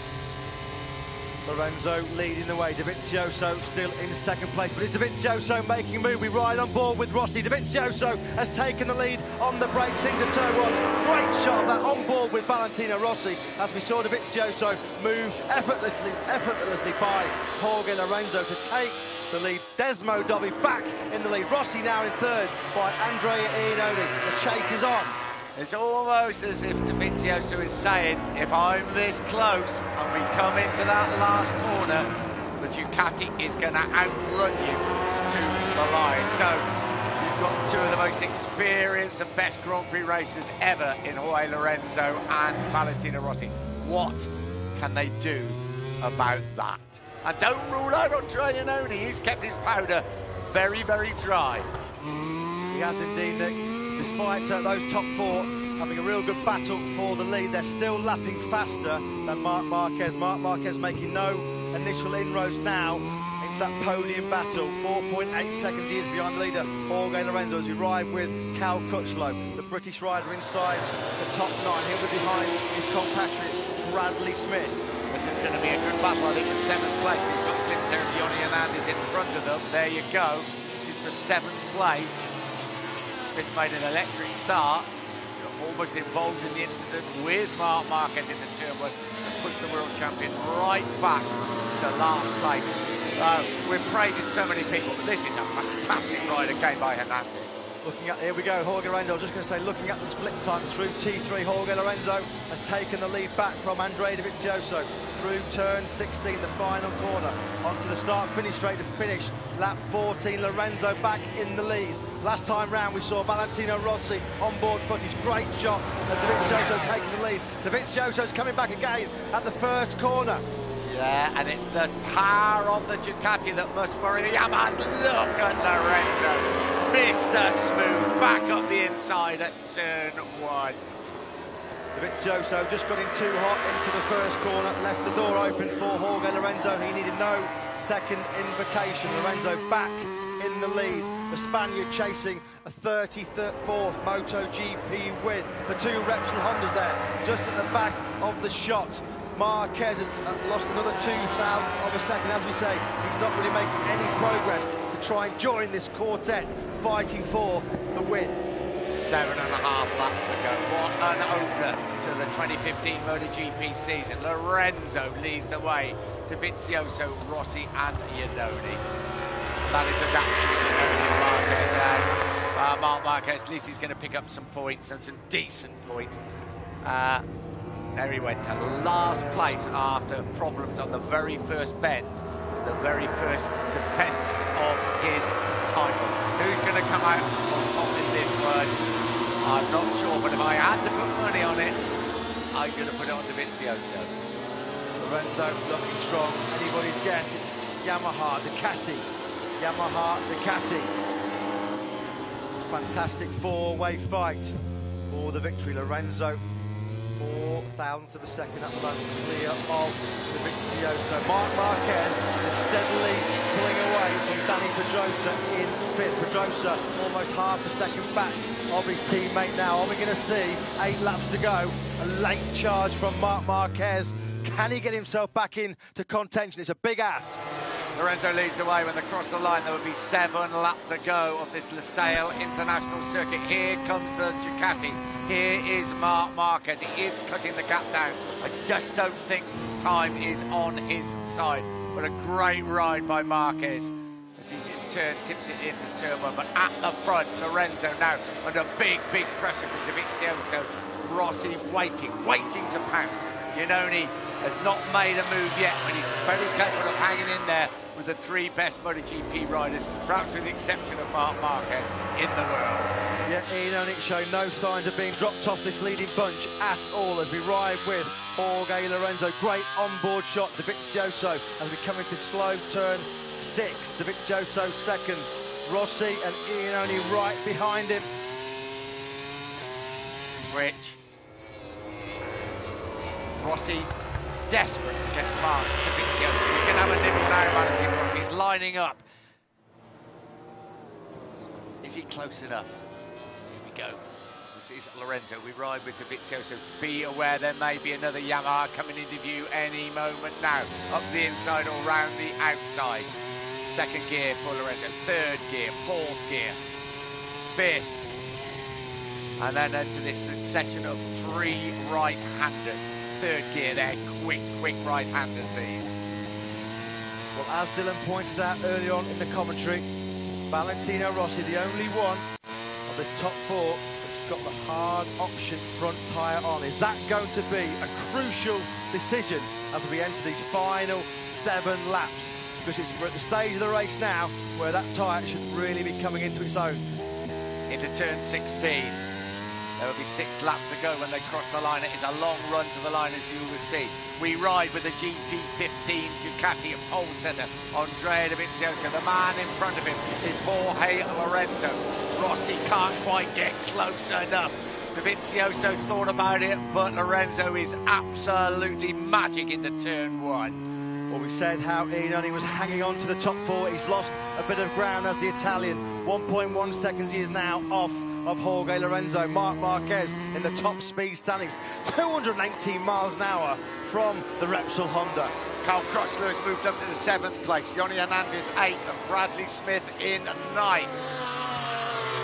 Lorenzo leading the way, Dovizioso still in 2nd place, but it's Dovizioso making a move. We ride on board with Rossi. Dovizioso has taken the lead on the brakes into turn 1. Great shot of that on board with Valentino Rossi as we saw Dovizioso move effortlessly by Jorge Lorenzo to take the lead. Desmo Dobby back in the lead. Rossi now in third by Andrea Iannone. The chase is on. It's almost as if Dovizioso is saying, if I'm this close and we come into that last corner, the Ducati is going to outrun you to the line. So you've got two of the most experienced and best Grand Prix racers ever in Jorge Lorenzo and Valentino Rossi. What can they do about that? And don't rule out Andrea Iannone. He's kept his powder very, very dry. He has indeed, Nick. Despite those top four having a real good battle for the lead, they're still lapping faster than Marc Marquez. Marc Marquez making no initial inroads now into that podium battle. 4.8 seconds he is behind the leader, Jorge Lorenzo, as we ride with Cal Crutchlow, the British rider inside the top 9. He'll be behind his compatriot, Bradley Smith. This is going to be a good battle, I think, in 7th place. We've got Clinton and Yoni Hernandez in front of them. There you go. This is for 7th place. Smith made an electric start. Almost involved in the incident with Marc Marquez in the turn one and pushed the world champion right back to last place. We're praising so many people, but this is a fantastic ride again by Hernandez. Looking at, here we go, Jorge Lorenzo, I was just going to say, looking at the split time through T3, Jorge Lorenzo has taken the lead back from Andrea Dovizioso through turn 16, the final corner, onto the start-finish straight to finish. Lap 14, Lorenzo back in the lead. Last time round we saw Valentino Rossi on board footage, great shot, and Dovizioso taking the lead. Dovizioso's coming back again at the first corner. Yeah, and it's the power of the Ducati that must worry the Yamahas. Look at Lorenzo. Mr. Smooth, back up the inside at turn 1. Dovizioso just got in too hot into the first corner, left the door open for Jorge Lorenzo. He needed no second invitation. Lorenzo back in the lead. The Spaniard chasing a 34th MotoGP win. The two Repsol Hondas there, just at the back of the shot. Marquez has lost another 2,000ths of a second. As we say, he's not really making any progress to try and join this quartet fighting for the win. 7.5 laps to go. What an opener to the 2015 MotoGP season. Lorenzo leads the way. Dovizioso, Rossi and Iannone. That is the gap between Iannone and Marquez. And Marc Marquez, at least he's going to pick up some points and some decent points. There he went to last place after problems on the very first bend, the very first defence of his title. Who's going to come out on top in this one? I'm not sure, but if I had to put money on it, I'm going to put it on Dovizioso. Lorenzo looking strong. Anybody's guess? It's Yamaha, Ducati. Yamaha, Ducati. Fantastic four-way fight for the victory. Lorenzo, 4,000ths of a second at the moment, clear of Dovizioso. Marc Marquez is steadily pulling away from Danny Pedrosa in 5th. Pedrosa almost half a second back of his teammate now. Are we going to see 8 laps to go? A late charge from Marc Marquez. Can he get himself back into contention? It's a big ask. Lorenzo leads away. When they cross the line, there will be 7 laps to go of this Losail International Circuit. Here comes the Ducati. Here is Marc Marquez. He is cutting the gap down. I just don't think time is on his side. But a great ride by Marquez as he tips it into turn 1. But at the front, Lorenzo now under big, big pressure from Dovizioso. Rossi waiting to pounce. Iannone has not made a move yet, but he's very capable of hanging in there with the 3 best MotoGP riders, perhaps with the exception of Marc Marquez, in the world. Yeah, Iannone showing no signs of being dropped off this leading bunch at all as we ride with Jorge Lorenzo. Great onboard shot, Dovizioso, as we come into slow turn 6. Dovizioso second, Rossi and Iannone right behind him. Rich. Rossi desperate to get past Dovizioso. He's going to have a nibble now, Valentino Rossi. He's lining up. Is he close enough? Here we go. This is Lorenzo. We ride with Dovizioso. Be aware there may be another Yamaha coming into view any moment now. Up the inside or round the outside. 2nd gear for Lorenzo. 3rd gear. 4th gear. 5th. And then into this succession of three right-handers. Third gear there, quick right-handers these. Well, as Dylan pointed out earlier on in the commentary, Valentino Rossi, the only one of this top four that's got the hard option front tyre on. Is that going to be a crucial decision as we enter these final 7 laps? Because we're at the stage of the race now where that tyre should really be coming into its own. Into turn 16. There will be 6 laps to go when they cross the line. It is a long run to the line, as you will see. We ride with the GP15 Ducati at pole centre. Andrea Dovizioso, the man in front of him is Jorge Lorenzo. Rossi can't quite get close enough. Dovizioso thought about it, but Lorenzo is absolutely magic into turn 1. Well, we said how Iannone was hanging on to the top 4. He's lost a bit of ground as the Italian. 1.1 seconds he is now off of Jorge Lorenzo. Marc Marquez in the top speed standings, 218 miles an hour from the Repsol Honda. Carl Crutchlow has moved up to the 7th place. Johnny Hernandez 8th and Bradley Smith in 9th.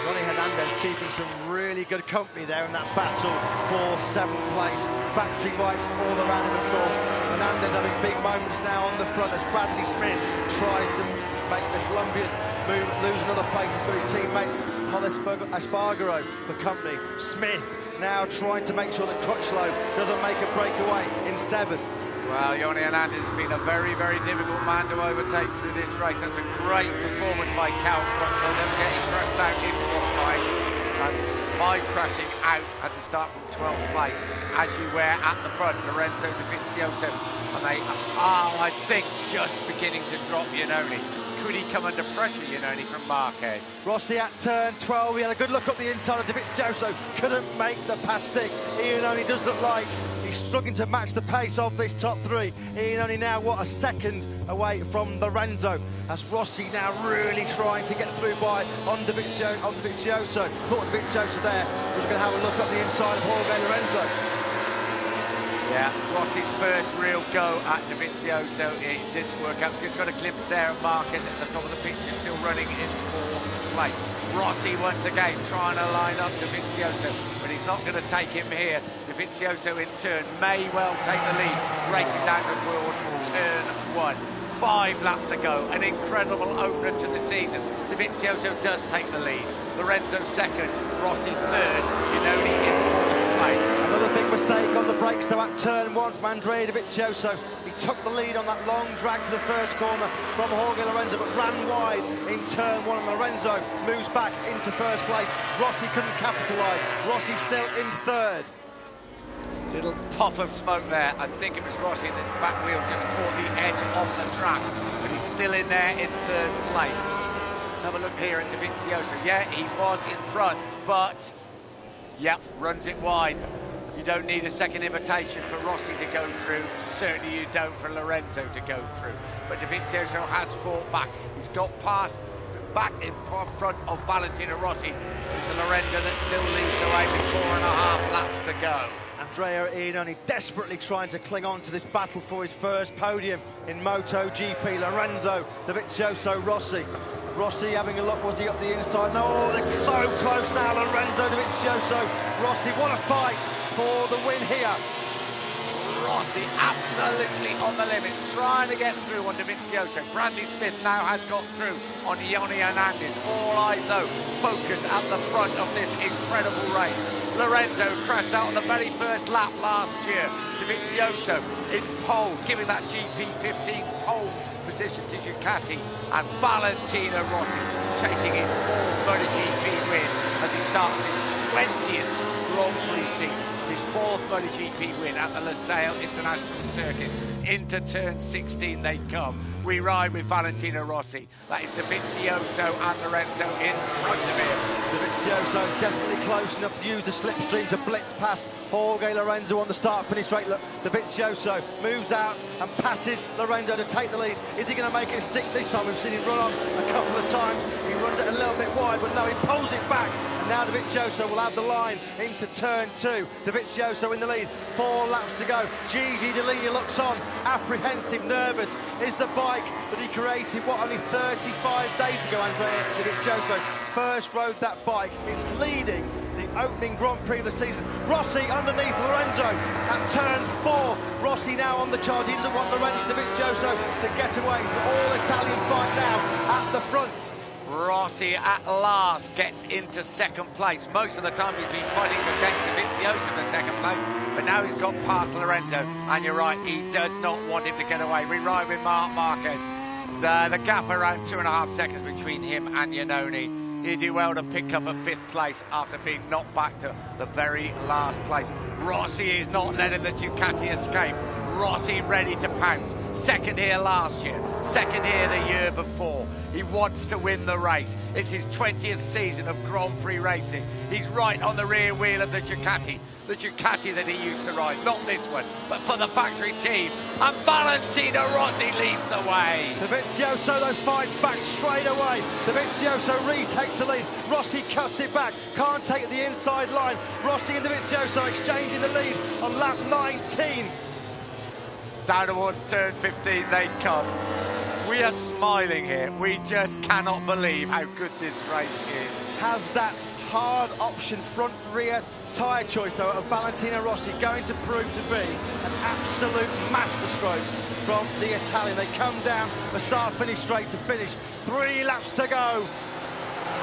Johnny Hernandez keeping some really good company there in that battle for 7th place. Factory bikes all around him, of course. Hernandez having big moments now on the front as Bradley Smith tries to make the Colombian move, lose another place. He's got his teammate Paul Espargaro for company. Smith now trying to make sure that Crutchlow doesn't make a breakaway in 7th. Well, Johnny Hernandez has been a very difficult man to overtake through this race. That's a great performance by Cal Crutchlow. Never getting crashed out in qualifying. And by crashing out at the start from 12th place, as you were at the front, Lorenzo Dovizioso. And they are, I think, just beginning to drop Iannone. Could he come under pressure, Iannone, from Marquez? Rossi at turn 12, he had a good look up the inside of Dovizioso, couldn't make the pass stick. Iannone does look like he's struggling to match the pace of this top 3. Iannone now, what, a second away from Lorenzo. As Rossi now really trying to get through by on Dovizioso. Thought Dovizioso there was going to have a look up the inside of Jorge Lorenzo. Yeah, Rossi's first real go at Dovizioso, it didn't work out. Just got a glimpse there of Marquez at the top of the picture, still running in 4th place. Rossi once again trying to line up Dovizioso, but he's not going to take him here. Dovizioso in turn may well take the lead, racing down towards turn 1. 5 laps ago, an incredible opener to the season. Dovizioso does take the lead. Lorenzo 2nd, Rossi 3rd, Iannone in 4th place. Another big mistake on the brakes though at turn 1 from Andrea Dovizioso. He took the lead on that long drag to the first corner from Jorge Lorenzo, but ran wide in turn 1, and Lorenzo moves back into 1st place. Rossi couldn't capitalise. Rossi still in 3rd. Little puff of smoke there. I think it was Rossi that the back wheel just caught the edge of the track, but he's still in there in 3rd place. Let's have a look here at Dovizioso. Yeah, he was in front, but yeah, runs it wide. You don't need a second invitation for Rossi to go through. Certainly you don't for Lorenzo to go through. But Dovizioso has fought back. He's got past, back in front of Valentino Rossi. It's Lorenzo that still leads the way with 4.5 laps to go. Andrea Iannone desperately trying to cling on to this battle for his first podium in Motogp. Lorenzo, Dovizioso, Rossi. Rossi having a look, was he up the inside? No, they're so close now, Lorenzo, Dovizioso, Rossi, what a fight for the win here. Rossi absolutely on the limit, trying to get through on Dovizioso. Bradley Smith now has got through on Johnny Hernandez. All eyes, though, focus at the front of this incredible race. Lorenzo crashed out on the very first lap last year. Dovizioso in pole, giving that GP15 pole position to Ducati, and Valentino Rossi chasing his 4th MotoGP win as he starts his 20th Grand Prix season. His 4th MotoGP win at the Losail International Circuit. Into turn 16 they come. We ride with Valentino Rossi. That is Dovizioso and Lorenzo in front of him. Dovizioso definitely close enough to use the slipstream to blitz past Jorge Lorenzo on the start-finish straight. Look, Dovizioso moves out and passes Lorenzo to take the lead. Is he going to make it stick this time? We've seen him run on a couple of times. He runs it a little bit wide, but no, he pulls it back. And now Dovizioso will have the line into turn 2. Dovizioso in the lead, 4 laps to go. Gigi Dall'Igna looks on, apprehensive, nervous. Is the bike that he created, what, only 35 days ago, Andrea Dovizioso first rode that bike. It's leading the opening Grand Prix of the season. Rossi underneath Lorenzo at turn 4. Rossi now on the charge. He doesn't want Lorenzo Dovizioso to get away. It's an all-Italian fight now at the front. Rossi at last gets into second place. Most of the time he's been fighting against Dovizioso for second place, but now he's got past Lorenzo, and you're right, he does not want him to get away. We ride with Marc Marquez. The gap around 2.5 seconds between him and Iannone. He did well to pick up a 5th place after being knocked back to the very last place. Rossi is not letting the Ducati escape. Rossi ready to pounce. Second here last year, second here the year before. He wants to win the race. It's his 20th season of Grand Prix racing. He's right on the rear wheel of the Ducati that he used to ride, not this one, but for the factory team. And Valentino Rossi leads the way. Dovizioso though fights back straight away. Dovizioso retakes the lead. Rossi cuts it back, can't take the inside line. Rossi and Dovizioso exchanging the lead on lap 19. Down towards turn 15 they come. We are smiling here. We just cannot believe how good this race is. Has that hard option front rear tyre choice though of Valentino Rossi going to prove to be an absolute masterstroke from the Italian. They come down the start-finish straight to finish. 3 laps to go.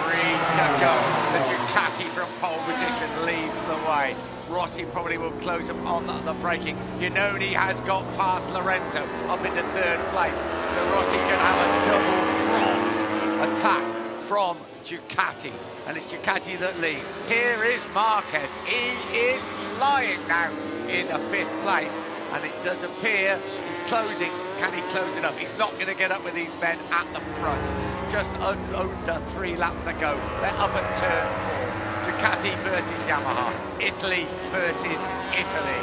3 to go. The Ducati from pole position leads the way. Rossi probably will close up on the braking. Iannone has got past Lorenzo up into 3rd place. So Rossi can have a double-pronged attack from Ducati. And it's Ducati that leads. Here is Marquez. He is flying now in a 5th place. And it does appear he's closing. Can he close it up? He's not going to get up with these men at the front. Just under 3 laps to go. They're up at turn 4. Ducati versus Yamaha. Italy versus Italy.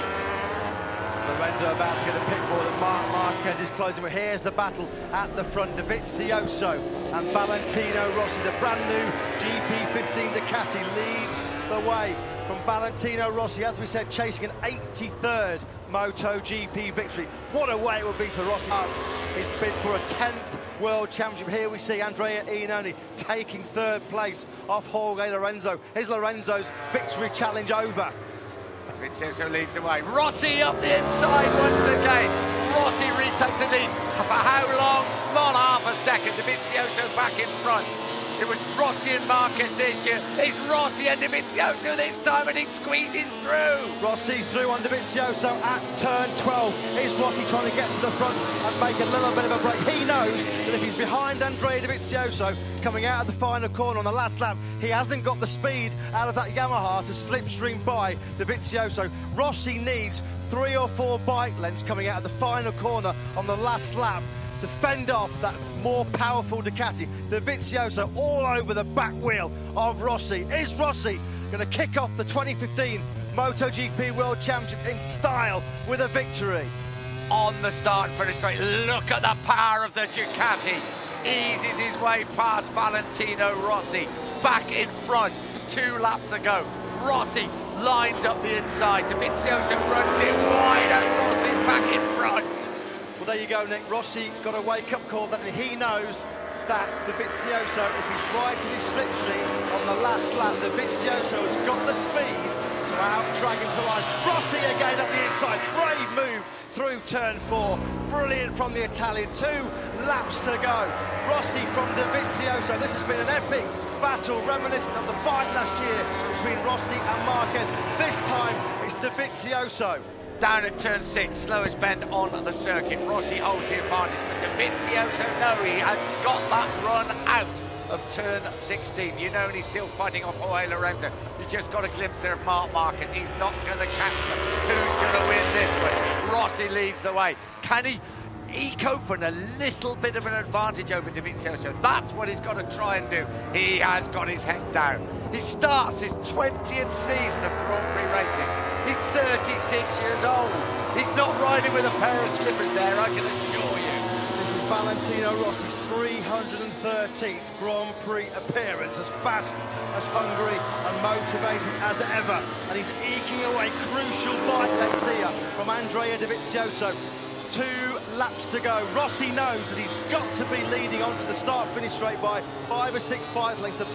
Lorenzo about to get a pit board and Marc Marquez is closing. But here's the battle at the front. Dovizioso and Valentino Rossi. The brand new GP15 Ducati leads the way from Valentino Rossi, as we said, chasing an 83rd Motogp victory. What a way it would be for Rossi. His bid for a 10th World Championship. Here we see Andrea Iannone taking 3rd place off Jorge Lorenzo. Is Lorenzo's victory challenge over? Dovizioso leads away. Rossi up the inside once again. Rossi retakes the lead. For how long? Not half a second. Dovizioso back in front. It was Rossi and Marquez this year. It's Rossi and Dovizioso this time, and he squeezes through. Rossi through on Dovizioso at turn 12. Is Rossi trying to get to the front and make a little bit of a break? He knows that if he's behind Andrea Dovizioso coming out of the final corner on the last lap, he hasn't got the speed out of that Yamaha to slipstream by Dovizioso. Rossi needs 3 or 4 bike lengths coming out of the final corner on the last lap to fend off that more powerful Ducati. Dovizioso all over the back wheel of Rossi. Is Rossi going to kick off the 2015 MotoGP World Championship in style with a victory? On the start and finish straight, look at the power of the Ducati. Eases his way past Valentino Rossi. Back in front, 2 laps to go. Rossi lines up the inside. Dovizioso runs it wide and Rossi's back in front. Well, there you go, Nick. Rossi got a wake-up call that he knows that Dovizioso, if he's riding his slipstream on the last lap, Dovizioso has got the speed to out-drag him to line. Rossi again up the inside. Brave move through turn 4. Brilliant from the Italian. 2 laps to go. Rossi from Dovizioso. This has been an epic battle reminiscent of the fight last year between Rossi and Marquez. This time it's Dovizioso. Down at turn 6, slowest bend on the circuit. Rossi holds the advantage, but Dovizioso, no, he has got that run out of turn 16. You know, and he's still fighting off Jorge Lorenzo. You just got a glimpse there of Marc Marquez. He's not going to catch them. Who's going to win this one? Rossi leads the way. Can he eke open a little bit of an advantage over Dovizioso? That's what he's got to try and do. He has got his head down. He starts his 20th season of Grand Prix racing. He's 36 years old. He's not riding with a pair of slippers there, I can assure you. This is Valentino Rossi's 313th Grand Prix appearance, as fast, as hungry and motivated as ever. And he's eking away crucial bike lengths here from Andrea Dovizioso. 2 laps to go. Rossi knows that he's got to be leading onto the start-finish straight by 5 or 6 bike lengths. The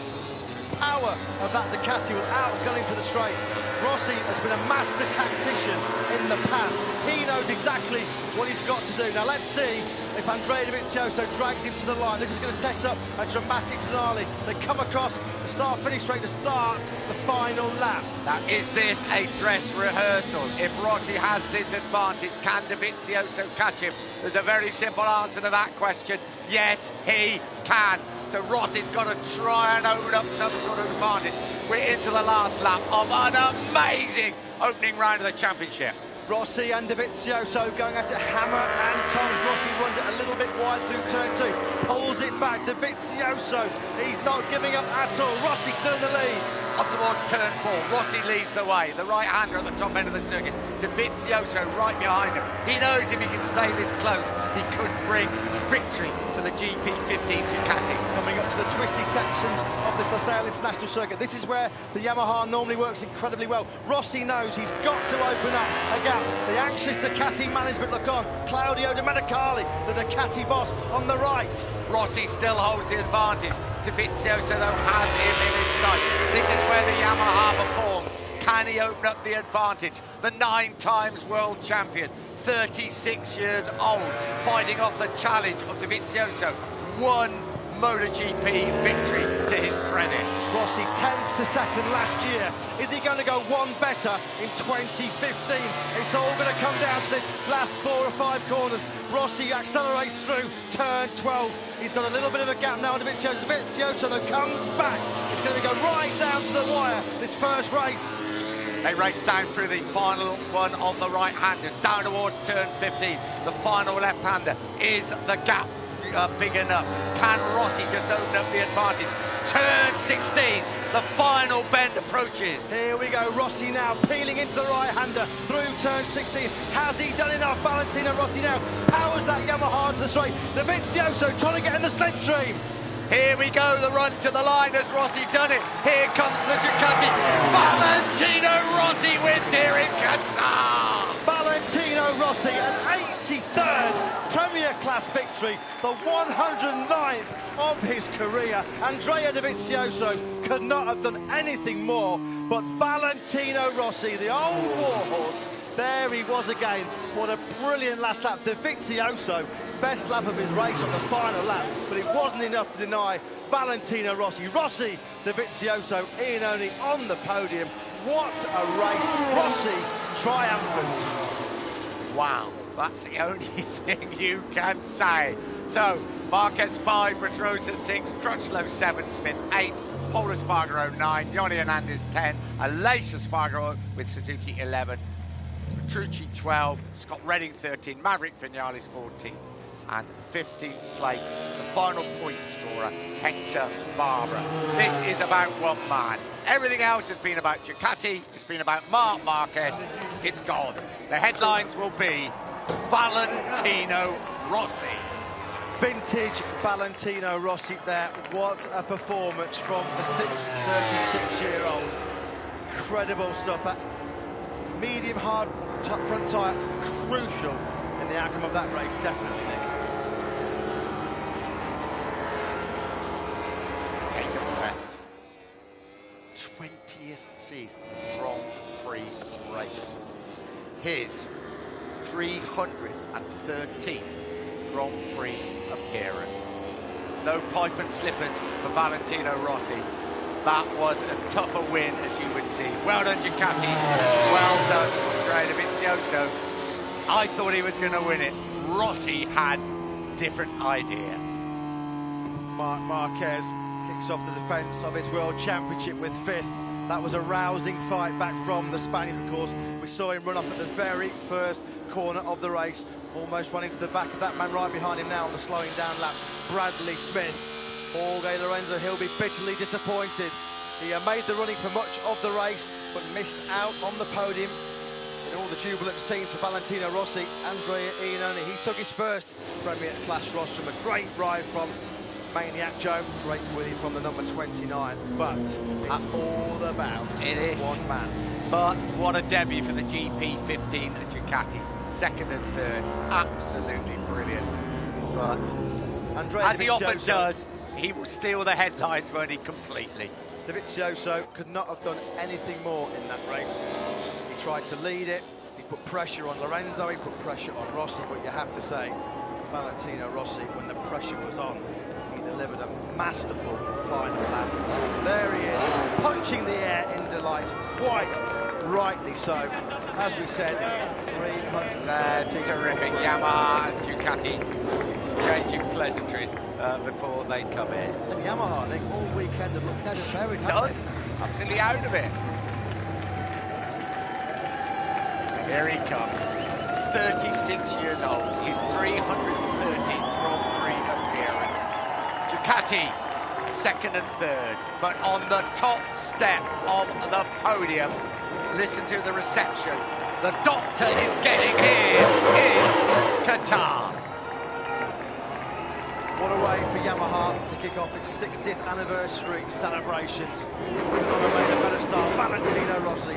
power of that Ducati will outgun him to the straight. Rossi has been a master tactician in the past. He knows exactly what he's got to do. Now let's see if Andrea Dovizioso drags him to the line. This is going to set up a dramatic finale. They come across the start-finish straight to start the final lap. Now, is this a dress rehearsal? If Rossi has this advantage, can Dovizioso catch him? There's a very simple answer to that question. Yes, he can. So Rossi's got to try and open up some sort of advantage. We're into the last lap of an amazing opening round of the championship. Rossi and Dovizioso going at it hammer and tongs. Rossi runs it a little bit wide through turn 2, pulls it back. Dovizioso, he's not giving up at all. Rossi still in the lead. Up towards turn 4, Rossi leads the way. The right-hander at the top end of the circuit. Dovizioso right behind him. He knows if he can stay this close, he could bring victory to the GP15 Ducati. Coming up to the twisty sections of this Losail International Circuit. This is where the Yamaha normally works incredibly well. Rossi knows he's got to open up a gap. The anxious Ducati management look on. Claudio Domenicali, the Ducati boss, on the right. Rossi still holds the advantage. Dovizioso, though, has him in his sights. This is where the Yamaha performs. Can he open up the advantage? The 9 times world champion, 36 years old, fighting off the challenge of Dovizioso. 1 Motogp victory to his credit. Rossi 10th to 2nd last year. Is he going to go one better in 2015? It's all going to come down to this last 4 or 5 corners. Rossi accelerates through turn 12. He's got a little bit of a gap now on Dovizioso that comes back. It's going to go right down to the wire, this first race. They race down through the final one of the right-handers, down towards turn 15. The final left-hander. Is the gap big enough? Can Rossi just open up the advantage? Turn 16, the final bend approaches. Here we go, Rossi now peeling into the right-hander through turn 16. Has he done enough? Valentino Rossi now powers that Yamaha to the straight. Dovizioso trying to get in the slipstream. Here we go, the run to the line. Has Rossi done it? Here comes the Ducati. Valentino Rossi wins here in Qatar. Valentino Rossi, an 83rd Premier Class victory, the 109th of his career. Andrea Dovizioso could not have done anything more, but Valentino Rossi, the old warhorse, there he was again. What a brilliant last lap. Dovizioso, best lap of his race on the final lap, but it wasn't enough to deny Valentino Rossi. Rossi, Dovizioso, Iannone on the podium. What a race. Rossi triumphant. Wow, that's the only thing you can say. So, Marquez 5, Pedrosa 6, Crutchlow 7, Smith 8, Paul Espargaro 9, Johnny Hernandez 10, Aleix Espargaro with Suzuki 11, Petrucci 12, Scott Redding 13, Maverick Vinales 14, and 15th place, the final point scorer, Hector Barbera. This is about one man. Everything else has been about Ducati, it's been about Marc Marquez, it's gone. The headlines will be Valentino Rossi. Vintage Valentino Rossi there. What a performance from the 36-year-old. Incredible stuff. That medium hard front tyre, crucial in the outcome of that race, definitely, Nick. Take a breath. 20th season Grand Prix race. His 313th Grand Prix appearance. No pipe and slippers for Valentino Rossi. That was as tough a win as you would see. Well done, Ducati. Well done, Andrea Dovizioso. I thought he was going to win it. Rossi had a different idea. Marc Marquez kicks off the defence of his World Championship with 5th. That was a rousing fight back from the Spaniard, of course. We saw him run off at the very first corner of the race, almost running to the back of that man right behind him now on the slowing down lap, Bradley Smith. Jorge Lorenzo, he'll be bitterly disappointed. He made the running for much of the race, but missed out on the podium. In all the jubilant scenes for Valentino Rossi, Andrea Iannone, he took his first Premier Class rostrum. A great ride from Maniac Joe, great winning from the number 29, but it's all about one man. But what a debut for the GP15 at Ducati. 2nd and 3rd, absolutely brilliant. But Andrea as he often does, he will steal the headlines, won't he, completely. Dovizioso could not have done anything more in that race. He tried to lead it, he put pressure on Lorenzo, he put pressure on Rossi, but you have to say, Valentino Rossi, when the pressure was on, he delivered a masterful final lap. There he is, punching the air in delight, quite rightly so. As we said, 300. That's terrific. Yamaha and Ducati exchanging pleasantries before they come in. And Yamaha, they all weekend have looked dead and buried, haven't they? Absolutely out of it. Here he comes. 36 years old. His 330th Grand Prix appearance. Ducati, second and third. But on the top step of the podium, listen to the reception. The doctor is getting here in Qatar. What a way for Yamaha to kick off its 60th anniversary celebrations. It would not have made a better start. Valentino Rossi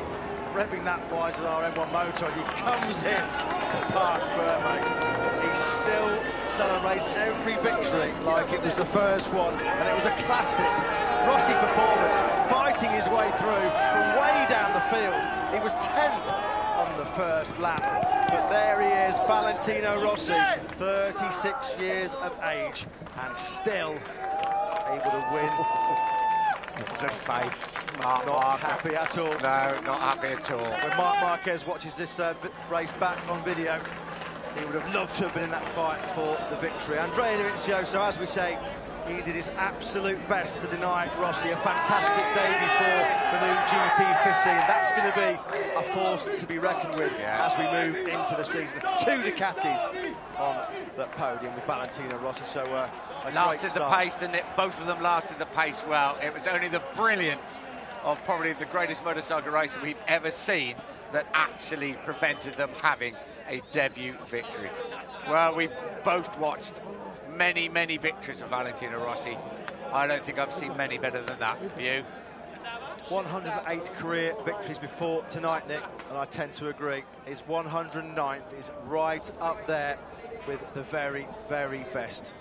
revving that wise at our M1 motor as he comes in to park firmly. He still celebrates every victory like it was the first one, and it was a classic Rossi performance, fighting his way through from way down the field. He was 10th on the first lap, but there he is, Valentino Rossi, 36 years of age, and still able to win. The face. Not happy at all. No, not happy at all. When Marc Marquez watches this race back on video, he would have loved to have been in that fight for the victory. Andrea Dovizioso, as we say, he did his absolute best to deny Rossi a fantastic day before the new GP15. That's going to be a force to be reckoned with as we move into the season. Two Ducatis on the podium with Valentino Rossi. So lasted the pace, didn't it? Both of them lasted the pace well. It was only the brilliance of probably the greatest motorcycle racer we've ever seen that actually prevented them having a debut victory. Well, we both watched many, many victories of Valentino Rossi. I don't think I've seen many better than that. You? 108 career victories before tonight, Nick, and I tend to agree. His 109th is right up there with the very, very best.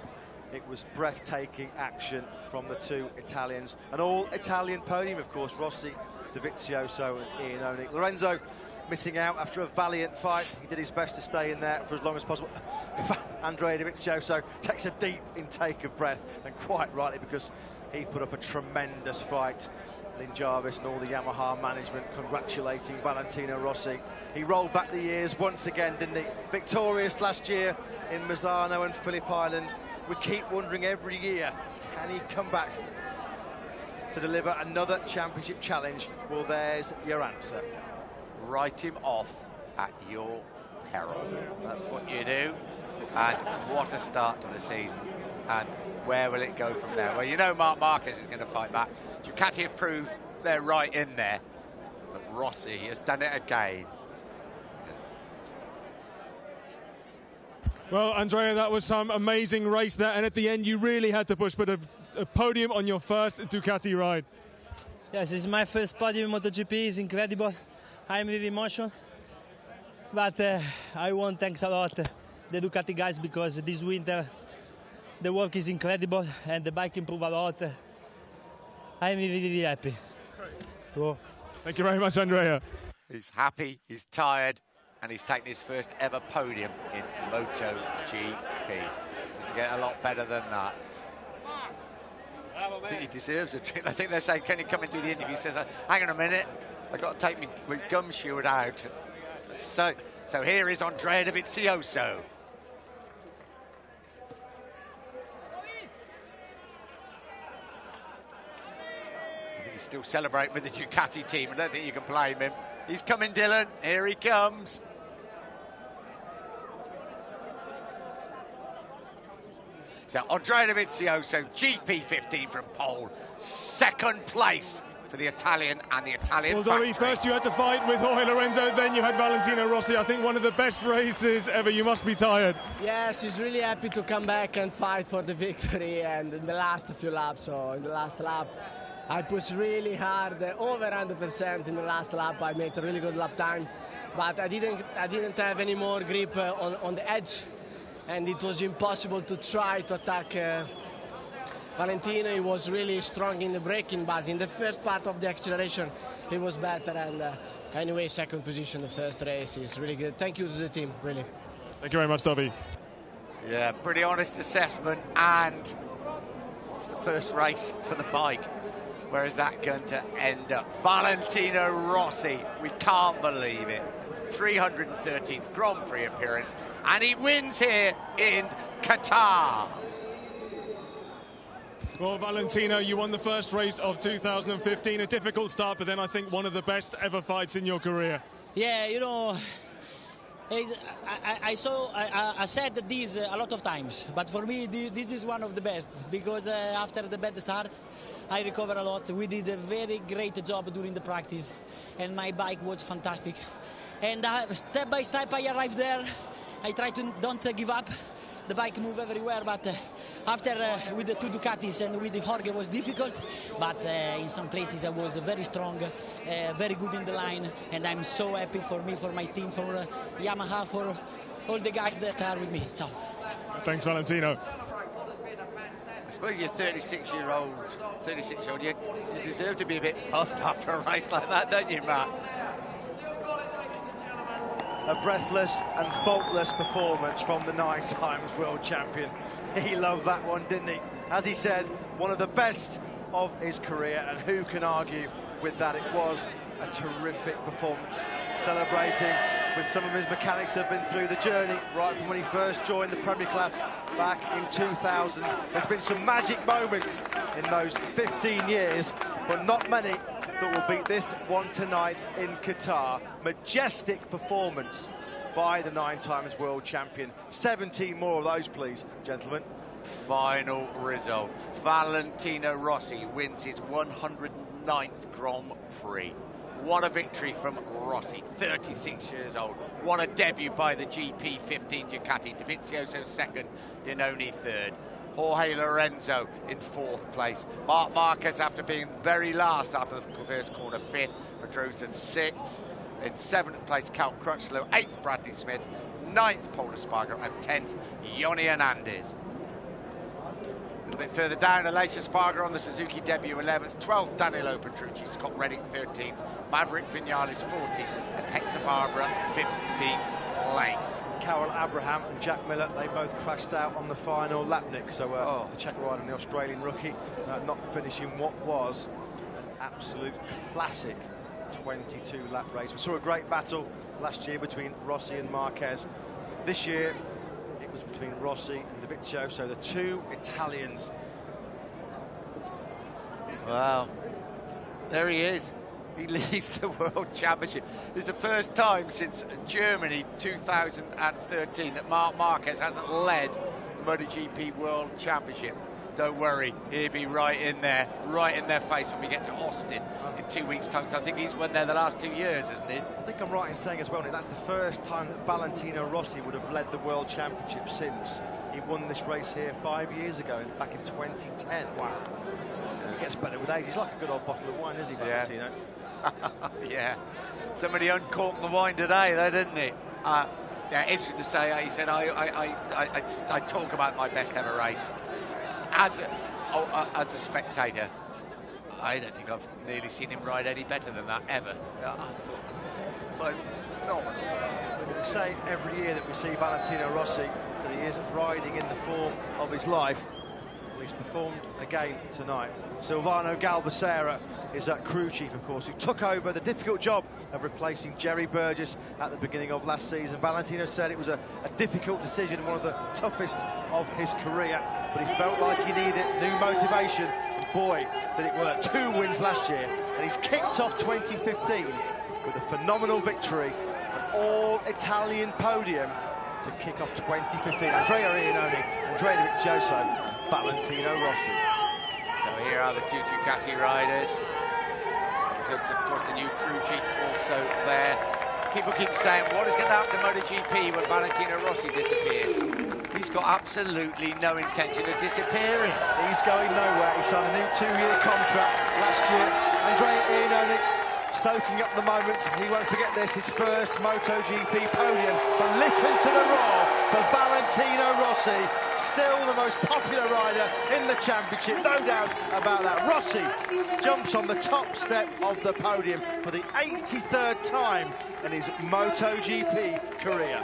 It was breathtaking action from the two Italians. An all-Italian podium, of course. Rossi, Dovizioso and Ian Oni. Lorenzo missing out after a valiant fight. He did his best to stay in there for as long as possible. Andrea Dovizioso takes a deep intake of breath, and quite rightly, because he put up a tremendous fight. Lynn Jarvis and all the Yamaha management congratulating Valentino Rossi. He rolled back the years once again, didn't he? Victorious last year in Misano and Phillip Island. We keep wondering every year, can he come back to deliver another championship challenge? Well, there's your answer. Write him off at your peril. That's what you do. And what a start to the season. And where will it go from there? Well, you know Marc Marquez is going to fight back. Ducati have proved they're right in there. But Rossi has done it again. Well, Andrea, that was some amazing race there, and at the end you really had to push, but a podium on your first Ducati ride. Yes, it's my first podium in Motogp. It's incredible. I'm really emotional. But I want to thank a lot the Ducati guys, because this winter the work is incredible and the bike improved a lot. I'm really, really happy. Cool. Thank you very much, Andrea. He's happy, he's tired, and he's taken his first ever podium in Motogp. Doesn't get a lot better than that. I think he deserves a treat. I think they're saying, can you come and do the interview? He says, hang on a minute, I've got to take my gumshoe out. So here is Andrea Dovizioso. He's still celebrating with the Ducati team. I don't think you can blame him. He's coming, Dylan. Here he comes. So Andrea Dovizioso, GP15 from pole, second place for the Italian and the Italian factory. First you had to fight with Jorge Lorenzo, then you had Valentino Rossi. I think one of the best races ever. You must be tired. Yes, he's really happy to come back and fight for the victory. And in the last few laps, so in the last lap, I pushed really hard, over 100% in the last lap. I made a really good lap time, but I didn't have any more grip on the edge, and it was impossible to try to attack Valentino, he was really strong in the braking, but in the first part of the acceleration, he was better. And anyway, second position the first race is really good. Thank you to the team, really. Thank you very much, Dobby. Yeah, pretty honest assessment, and it's the first race for the bike. Where is that going to end up? Valentino Rossi, we can't believe it. 313th Grand Prix appearance, and he wins here in Qatar. Well, Valentino, you won the first race of 2015. A difficult start, but then I think one of the best ever fights in your career. Yeah, you know, I said this a lot of times, but for me this is one of the best, because after the bad start I recovered a lot. We did a very great job during the practice, and my bike was fantastic. And step by step I arrived there. I try to don't give up. The bike move everywhere, but after with the two Ducatis and with the Jorge was difficult, but in some places I was very strong, very good in the line, and I'm so happy for me, for my team, for Yamaha, for all the guys that are with me. Ciao. Thanks, Valentino. I suppose you're 36-year-old, you deserve to be a bit puffed after a race like that, don't you, Matt? A breathless and faultless performance from the 9-times world champion. He loved that one, didn't he? As he said, one of the best of his career, and who can argue with that? It was a terrific performance, celebrating with some of his mechanics that have been through the journey right from when he first joined the Premier Class back in 2000. There's been some magic moments in those 15 years, but not many that will beat this one tonight in Qatar. Majestic performance by the 9-times world champion. 17 more of those, please, gentlemen. Final result. Valentino Rossi wins his 109th Grand Prix. What a victory from Rossi, 36 years old. What a debut by the GP15 Ducati. Dovizioso second, Iannone third. Jorge Lorenzo in 4th place. Marc Marquez, after being very last after the first corner, 5th. Pedrosa 6th. In 7th place, Cal Crutchlow. 8th, Bradley Smith. 9th, Paul Espargaro. And 10th, Yoni Hernandez. A little bit further down, Aleix Espargaro on the Suzuki debut, 11th. 12th, Danilo Petrucci. Scott Redding, 13th. Maverick Vinales, 14th. And Hector Barbara, 15th place. Carol Abraham and Jack Miller, they both crashed out on the final lap, Nick. So the Czech rider and the Australian rookie not finishing what was an absolute classic 22-lap race. We saw a great battle last year between Rossi and Marquez. This year, it was between Rossi and Dovizioso, so the two Italians. Wow, there he is. He leads the World Championship. It's the first time since Germany 2013 that Marc Marquez hasn't led the MotoGP World Championship. Don't worry, he'll be right in their face when we get to Austin in 2 weeks' time. So I think he's won there the last 2 years, hasn't he? I think I'm right in saying as well, Nick, that's the first time that Valentino Rossi would have led the World Championship since he won this race here 5 years ago, back in 2010. Wow. He gets better with age. He's like a good old bottle of wine, isn't he, Valentino? Yeah. Somebody uncorked the wine today, though, didn't he? Yeah, interesting to say. He said, I talk about my best ever race. As a spectator, I don't think I've nearly seen him ride any better than that, ever. I thought it was phenomenal. We say every year that we see Valentino Rossi that he isn't riding in the form of his life. Well, he's performed again tonight. Silvano Galbacera is that crew chief, of course, who took over the difficult job of replacing Jerry Burgess at the beginning of last season. Valentino said it was a difficult decision, one of the toughest of his career, but he felt like he needed new motivation. And boy, did it work. 2 wins last year, and he's kicked off 2015 with a phenomenal victory, an all-Italian podium to kick off 2015. Andrea Iannone, Andrea Dovizioso, Valentino Rossi. So here are the two Ducati riders. Of course, the new crew chief also there. People keep saying, what is going to happen to MotoGP when Valentino Rossi disappears? He's got absolutely no intention of disappearing. He's going nowhere. He signed a new 2-year contract last year. Andrea Iannone soaking up the moment. He won't forget this, his first MotoGP podium. But listen to the roar for Valentino Rossi, still the most popular rider in the championship, no doubt about that. Rossi jumps on the top step of the podium for the 83rd time in his MotoGP career.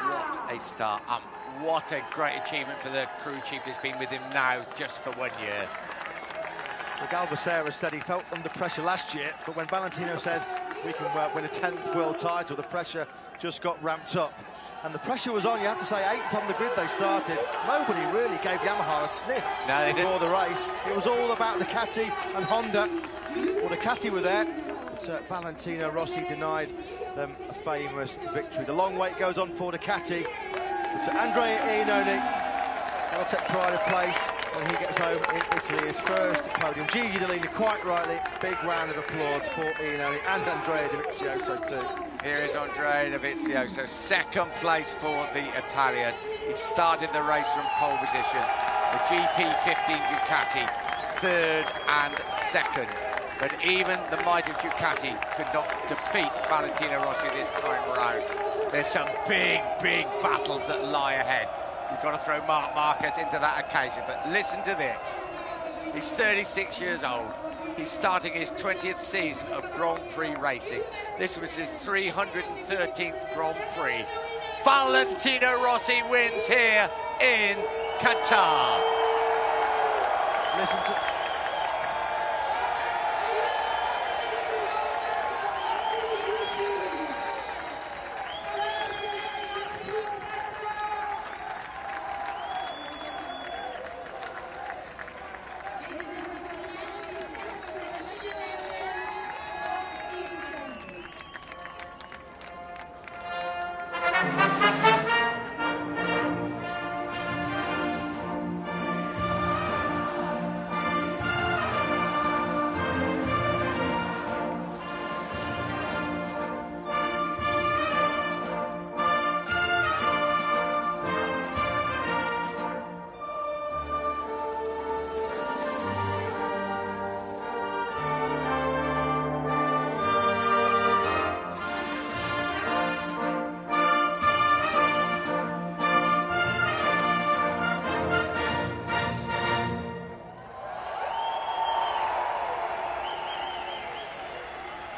What a start. What a great achievement for the crew chief who's been with him now just for 1 year. Well, Galvesera said he felt under pressure last year, but when Valentino said we can win a 10th world title, the pressure just got ramped up. And the pressure was on, you have to say, 8th on the grid they started. Nobody really gave Yamaha a sniff before the race. It was all about Ducati and Honda. Well, Ducati were there, but Valentino Rossi denied them a famous victory. The long wait goes on for Ducati. But Andrea Iannone will take pride of place when he gets home in Italy, his first podium. Gigi Dall'Igna, quite rightly, big round of applause for Iannone and Andrea Dovizioso too. Here is Andrea Dovizioso, second place for the Italian. He started the race from pole position. The GP15 Ducati, third and second. But even the mighty Ducati could not defeat Valentino Rossi this time around. There's some big, big battles that lie ahead. You've got to throw Marc Marquez into that occasion, but listen to this. He's 36 years old. He's starting his 20th season of Grand Prix racing. This was his 313th Grand Prix. Valentino Rossi wins here in Qatar. Listen to...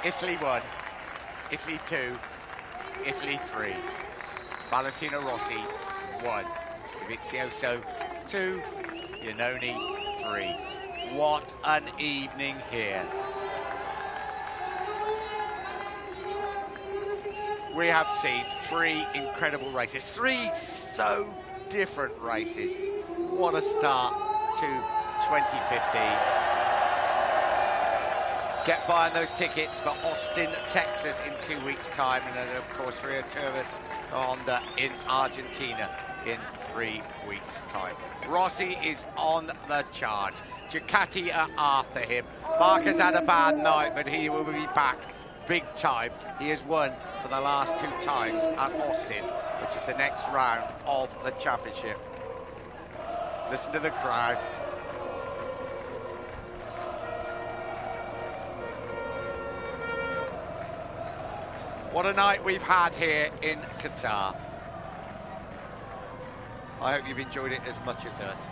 Italy 1, Italy 2, Italy 3. Valentino Rossi 1, Dovizioso 2, Iannone 3. What an evening here. We have seen 3 incredible races, 3 so different races. What a start to 2015. Get buying those tickets for Austin, Texas in 2 weeks' time, and then of course Rio Turvis Honda in Argentina in 3 weeks' time. Rossi is on the charge. Ducati are after him. Marquez had a bad night, but he will be back big time. He has won for the last 2 times at Austin, which is the next round of the championship. Listen to the crowd. What a night we've had here in Qatar. I hope you've enjoyed it as much as us.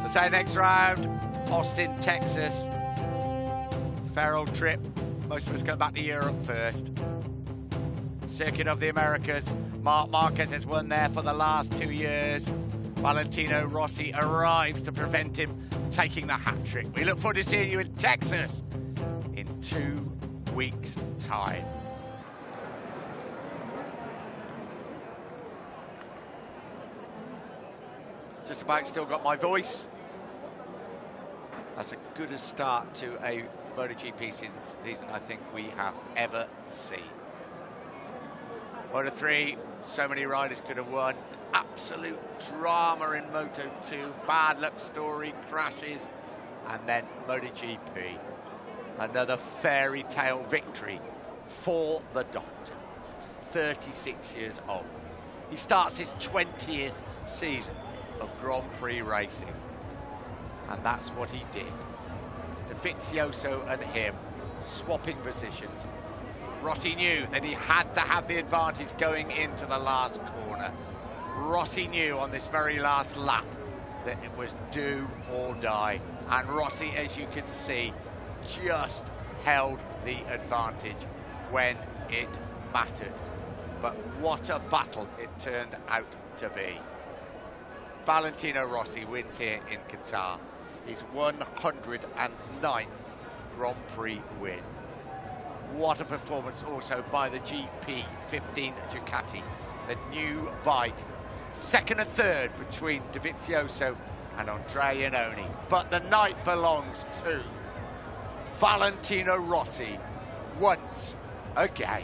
So say next round, Austin, Texas. Fair old trip. Most of us go back to Europe first. Circuit of the Americas. Marc Marquez has won there for the last 2 years. Valentino Rossi arrives to prevent him taking the hat trick. We look forward to seeing you in Texas in 2 weeks' time. Just about still got my voice. That's as good a start to a MotoGP season I think we have ever seen. Moto3, so many riders could have won. Absolute drama in Moto2, bad luck story, crashes, and then MotoGP. Another fairy tale victory for the Doctor, 36 years old. He starts his 20th season of Grand Prix racing. And that's what he did. Dovizioso and him swapping positions. Rossi knew that he had to have the advantage going into the last corner. Rossi knew on this very last lap that it was do or die. And Rossi, as you can see, just held the advantage when it mattered. But what a battle it turned out to be. Valentino Rossi wins here in Qatar. His 109th Grand Prix win. What a performance also by the GP15 Ducati, the new bike. Second and third between Dovizioso and Andrea Iannone. But the night belongs to Valentino Rossi once again.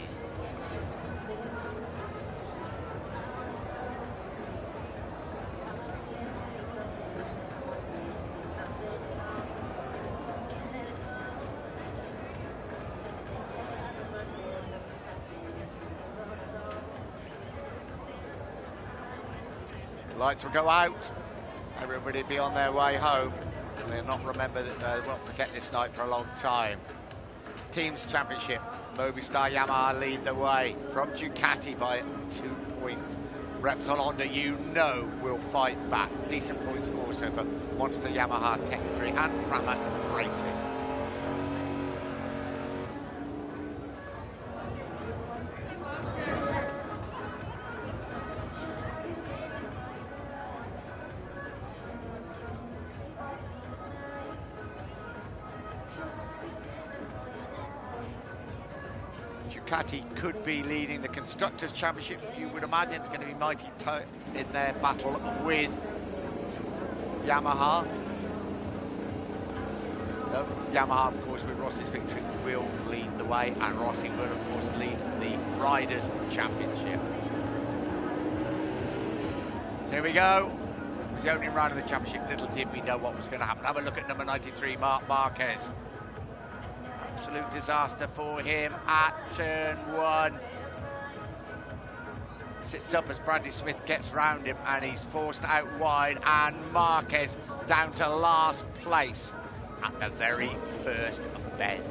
Lights will go out. Everybody will be on their way home. They'll not remember that, won't forget this night for a long time. Teams Championship, Movistar Yamaha lead the way from Ducati by 2 points. Repsol Honda, you know, will fight back. Decent points also for Monster Yamaha Tech 3 and Pramac Racing. Ducati could be leading the Constructors' Championship. You would imagine it's going to be mighty tight in their battle with Yamaha. No, Yamaha, of course, with Rossi's victory, will lead the way, and Rossi will, of course, lead the Riders' Championship. So here we go. It was the opening round of the championship. Little did we know what was going to happen. Have a look at number 93, Marc Marquez. Absolute disaster for him at turn 1. Sits up as Bradley Smith gets round him and he's forced out wide, and Marquez down to last place at the very first bend.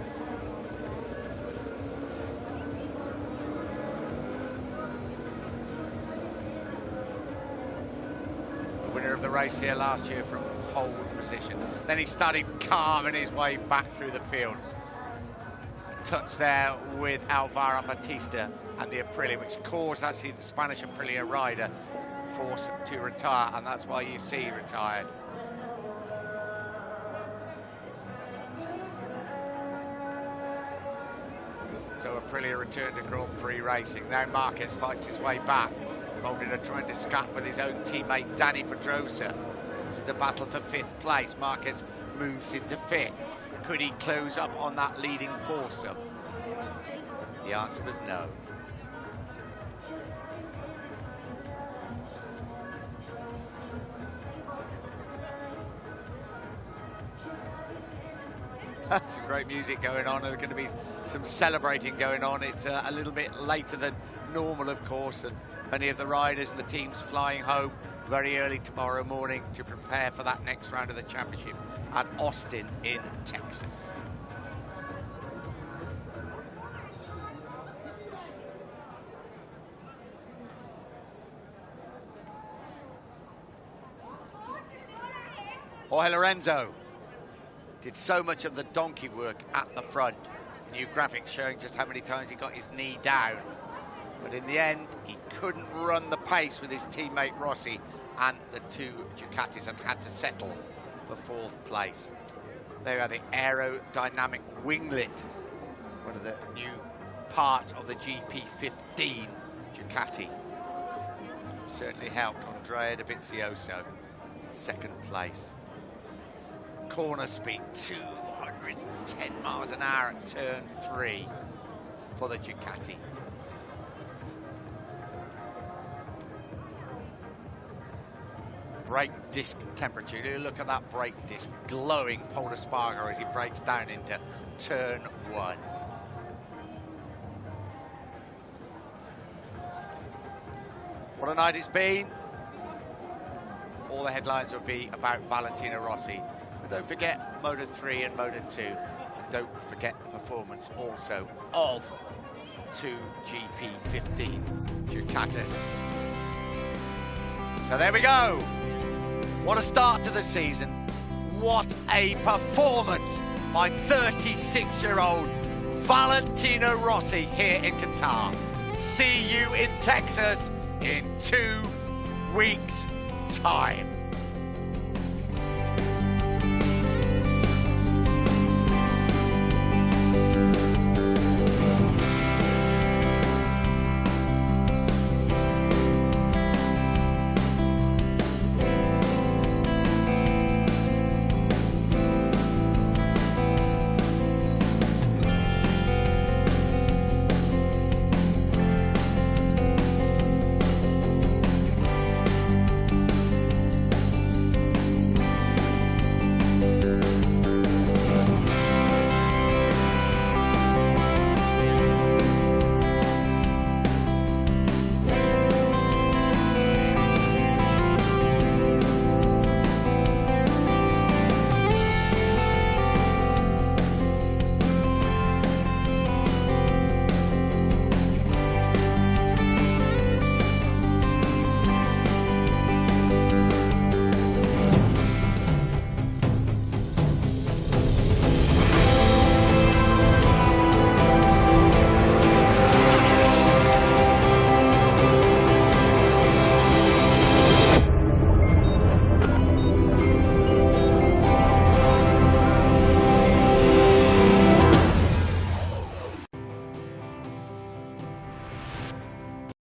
The winner of the race here last year from pole position. Then he started carving his way back through the field. Touch there with Alvaro Batista and the Aprilia, which caused actually the Spanish Aprilia rider forced to retire, and that's why you see he retired. So Aprilia returned to Grand Prix racing. Now Marquez fights his way back, involved in a tremendous scrap with his own teammate Dani Pedrosa. This is the battle for 5th place. Marquez moves into 5th. Could he close up on that leading foursome? The answer was no. Some great music going on. There's going to be some celebrating going on. It's a little bit later than normal, of course, and many of the riders and the teams flying home very early tomorrow morning to prepare for that next round of the championship at Austin in Texas. Jorge Lorenzo did so much of the donkey work at the front. New graphics showing just how many times he got his knee down. But in the end, he couldn't run the pace with his teammate Rossi and the 2 Ducatis and had to settle for 4th place. They had the aerodynamic winglet, one of the new parts of the GP15 Ducati. It certainly helped Andrea Dovizioso to 2nd place. Corner speed, 210 miles an hour at turn 3 for the Ducati. Brake disc temperature. Look at that brake disc, glowing Pol Espargaro as he breaks down into turn 1. What a night it's been. all the headlines will be about Valentino Rossi. But don't forget Moto 3 and Moto 2. And don't forget the performance also of 2GP15 Ducatis. So there we go. What a start to the season. What a performance by 36-year-old Valentino Rossi here in Qatar. See you in Texas in 2 weeks' time.